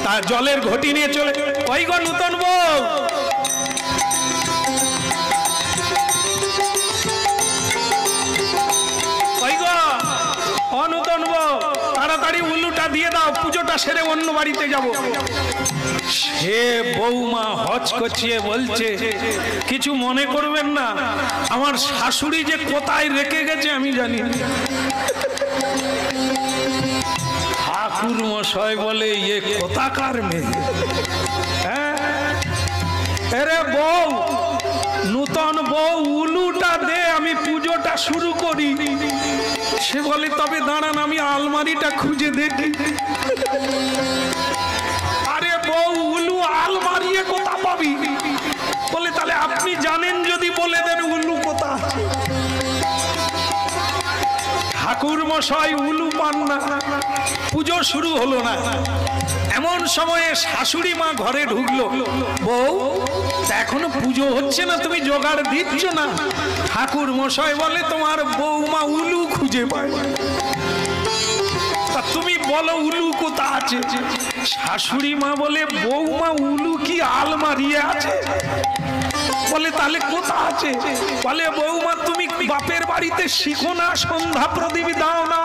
তার জলের ঘটি নিয়ে চলে, ওই গো নূতন বউ, ওই গো নূতন বউ, তাড়াতাড়ি উলুটা দিয়ে দাও, পুজোটা সেরে অন্য বাড়িতে যাব। সে বৌমা হচকচিয়ে বলছে, কিছু মনে করবেন না, আমার শাশুড়ি যে কোথায় রেখে গেছে আমি জানি। ঠাকুর মশাই বলে, এ কোথাকার মেয়ে? হ্যাঁ, আরে বউ, নূতন বউ উলুটা দে, আমি পুজোটা শুরু করি। সে বলে, তবে দাঁড়ান আমি আলমারিটা খুঁজে দেখি। আরে বউ, উলু আলমারি কোথা পাবি? বলে, তাহলে আপনি জানেন যদি বলে দেন উলু কোথা। ঠাকুর মশাই উলু পান না, পুজো শুরু হলো না। এমন সময়ে শাশুড়ি মা ঘরে ঢুকলো, বউ এখনো পুজো হচ্ছে না, তুমি জোগাড় দিচ্ছ না? ঠাকুর মশাই বলে, তোমার বৌমা উলু খুঁজে পায়, তুমি বলো উলু কোথা আছে? শাশুড়ি মা বলে, বৌমা উলু কি আলমারি আছে? বলে, তাহলে কোথা আছে? বলে, বৌমা তুমি বাপের বাড়িতে শিখো না, সন্ধ্যা প্রদীপ দাও না?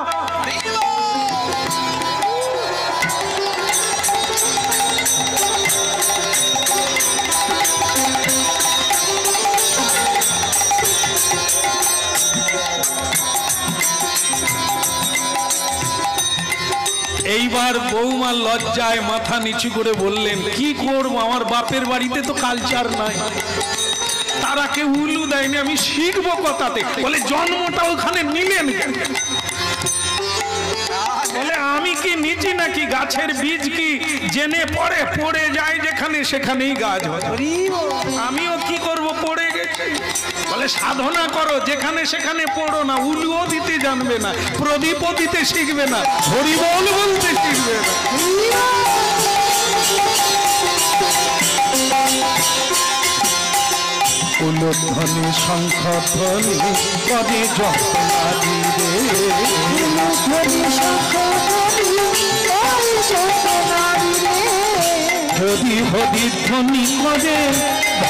এইবার বৌমা লজ্জায় মাথা নিচু করে বললেন, কি করবো, আমার বাপের বাড়িতে তো কালচার নাই, তারা কেউ উলু দেয়নি, আমি শিখবো কোথাতে? বলে, জন্মটা ওখানে নিলেন কেন? বলে, আমি কি নিচি নাকি? গাছের বীজ কি জেনে পড়ে পড়ে যায় যেখানে সেখানেই গাছ হয়, আমিও কি করব, পড়ে গেছি। বলে, সাধনা করো, যেখানে সেখানে পড়ো না, উলুও দিতে জানবে না, প্রদীপও দিতে শিখবে না, হরিবল বলতে শিখবে না। উলুধ্বনি শঙ্খ ধ্বনি করে যত্নাদি রে, উলুধ্বনি শঙ্খ ধ্বনি করে যত্নাদি রে, হরি হরি ধ্বনি করে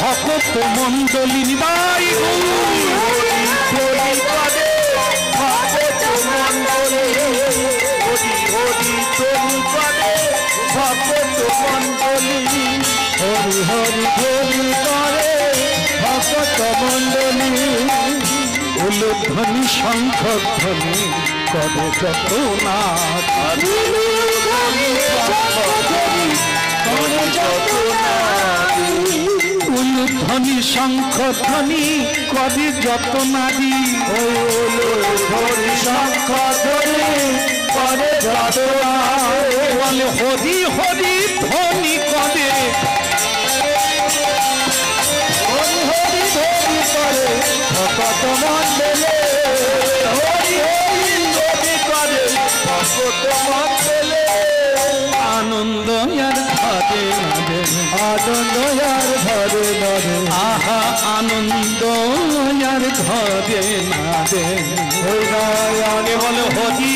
ভক্ত মণ্ডলী নিবাই, হরি হরি করে ভক্ত মণ্ডলী, হরি হরি ধ্বনি করে ভক্ত মণ্ডলী, হরি হরি ধ্বনি করে ভক্ত মণ্ডলী, উলুধ্বনি শঙ্খ ধ্বনি করে যত নাচ, উলুধ্বনি শঙ্খ ধ্বনি করে যত নাচ, উলুধ্বনি শঙ্খ ধ্বনি করে যত নারী, উলুধ্বনি শঙ্খ ধ্বনি করে যত নারী, বলে হরি হরি ধ্বনি করে, হরি হরি ধ্বনি করে ভক্ত মণ্ডলে, হরি হরি ধ্বনি করে ভক্ত মণ্ডলে, আনন্দ আর ধরে নরে, আনন্দ আর ধরে নরে, আহা আনন্দ আর ধরে নরে, বলে হরি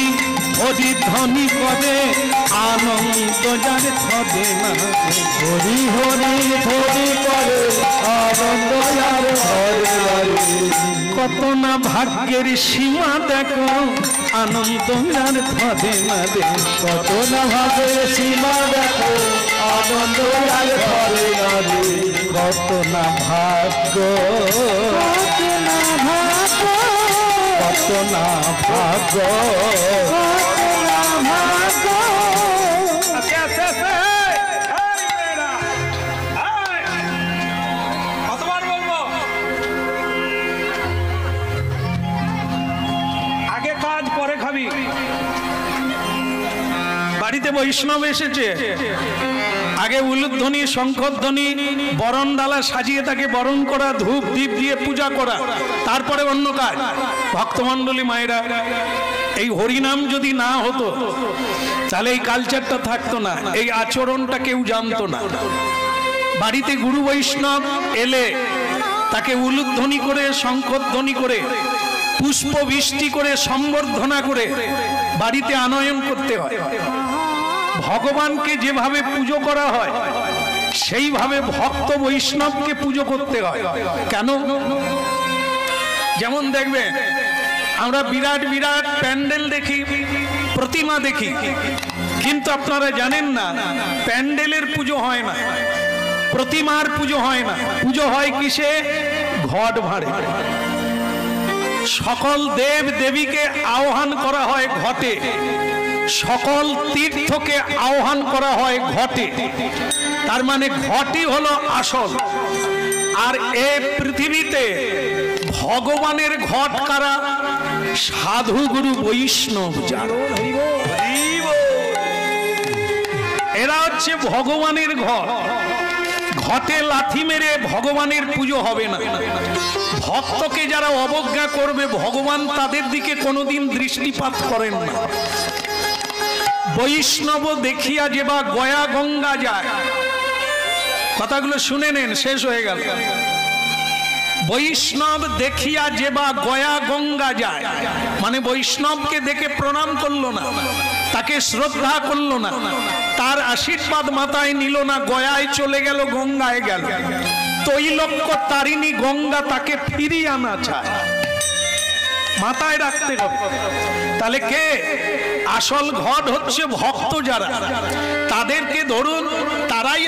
হরি ধ্বনি করে আনন্দ যার থদে না হরি হরি হরি করে আনন্দ আর ঘরে ঘরে। কত না ভাগ্যের সীমা দেখো আনন্দ যার থদে না রে কত না ভাবে সীমা দেখো আনন্দ আর ঘরে ঘরে। কত না ভাগ্য কত না ভাগ্য কতবার বলবো? আগে কাজ পরে খাবি। বাড়িতে বৈষ্ণব এসেছে, আগে উলুধ্বনি শঙ্খধ্বনি বরণ ডালা সাজিয়ে তাকে বরণ করা, ধূপ দীপ দিয়ে পূজা করা, তারপরে অন্য কাজ। ভক্তমণ্ডলী মায়েরা, এই হরিনাম যদি না হতো তাহলে এই কালচারটা থাকতো না, এই আচরণটা কেউ জানতো না। বাড়িতে গুরু বৈষ্ণব এলে তাকে উলুধ্বনি করে শঙ্খধ্বনি করে পুষ্প বৃষ্টি করে সম্বর্ধনা করে বাড়িতে আনয়ন করতে হয়। ভগবানকে যেভাবে পুজো করা হয় সেইভাবে ভক্ত বৈষ্ণবকে পুজো করতে হয়। কেন? যেমন দেখবেন আমরা বিরাট বিরাট প্যান্ডেল দেখি, প্রতিমা দেখি, কিন্তু আপনারা জানেন না প্যান্ডেলের পুজো হয় না, প্রতিমার পুজো হয় না। পুজো হয় কিসে? ঘট ভাঁড়ে। সকল দেব দেবীকে আহ্বান করা হয় ঘটে, সকল তীর্থকে আহ্বান করা হয় ঘটে। তার মানে ঘটই হলো আসল। আর এই পৃথিবীতে ভগবানের ঘট কারা? সাধু গুরু বৈষ্ণব যারা, এরা হচ্ছে ভগবানের ঘট। ঘটে লাথি মেরে ভগবানের পুজো হবে না। ভক্তকে যারা অবজ্ঞা করবে ভগবান তাদের দিকে কোনোদিন দৃষ্টিপাত করেন না। বৈষ্ণব দেখিয়া যে বা গয়া গঙ্গা যায়, কথাগুলো শুনে নেন, শেষ হয়ে গেল। বৈষ্ণব দেখিয়া যে বা গয়া গঙ্গা যায়, মানে বৈষ্ণবকে দেখে প্রণাম করলো না, তাকে শ্রদ্ধা করলো না, তার আশীর্বাদ মাথায় নিল না, গয়ায় চলে গেল, গঙ্গায় গেল। তৈলক্য তারিণী গঙ্গা তাকে ফিরিয়ে আনা চায়, মাথায় রাখতে হবে। তাহলে কে আসল ঘট? হচ্ছে ভক্ত যারা, তাদেরকে ধরুন, তারাই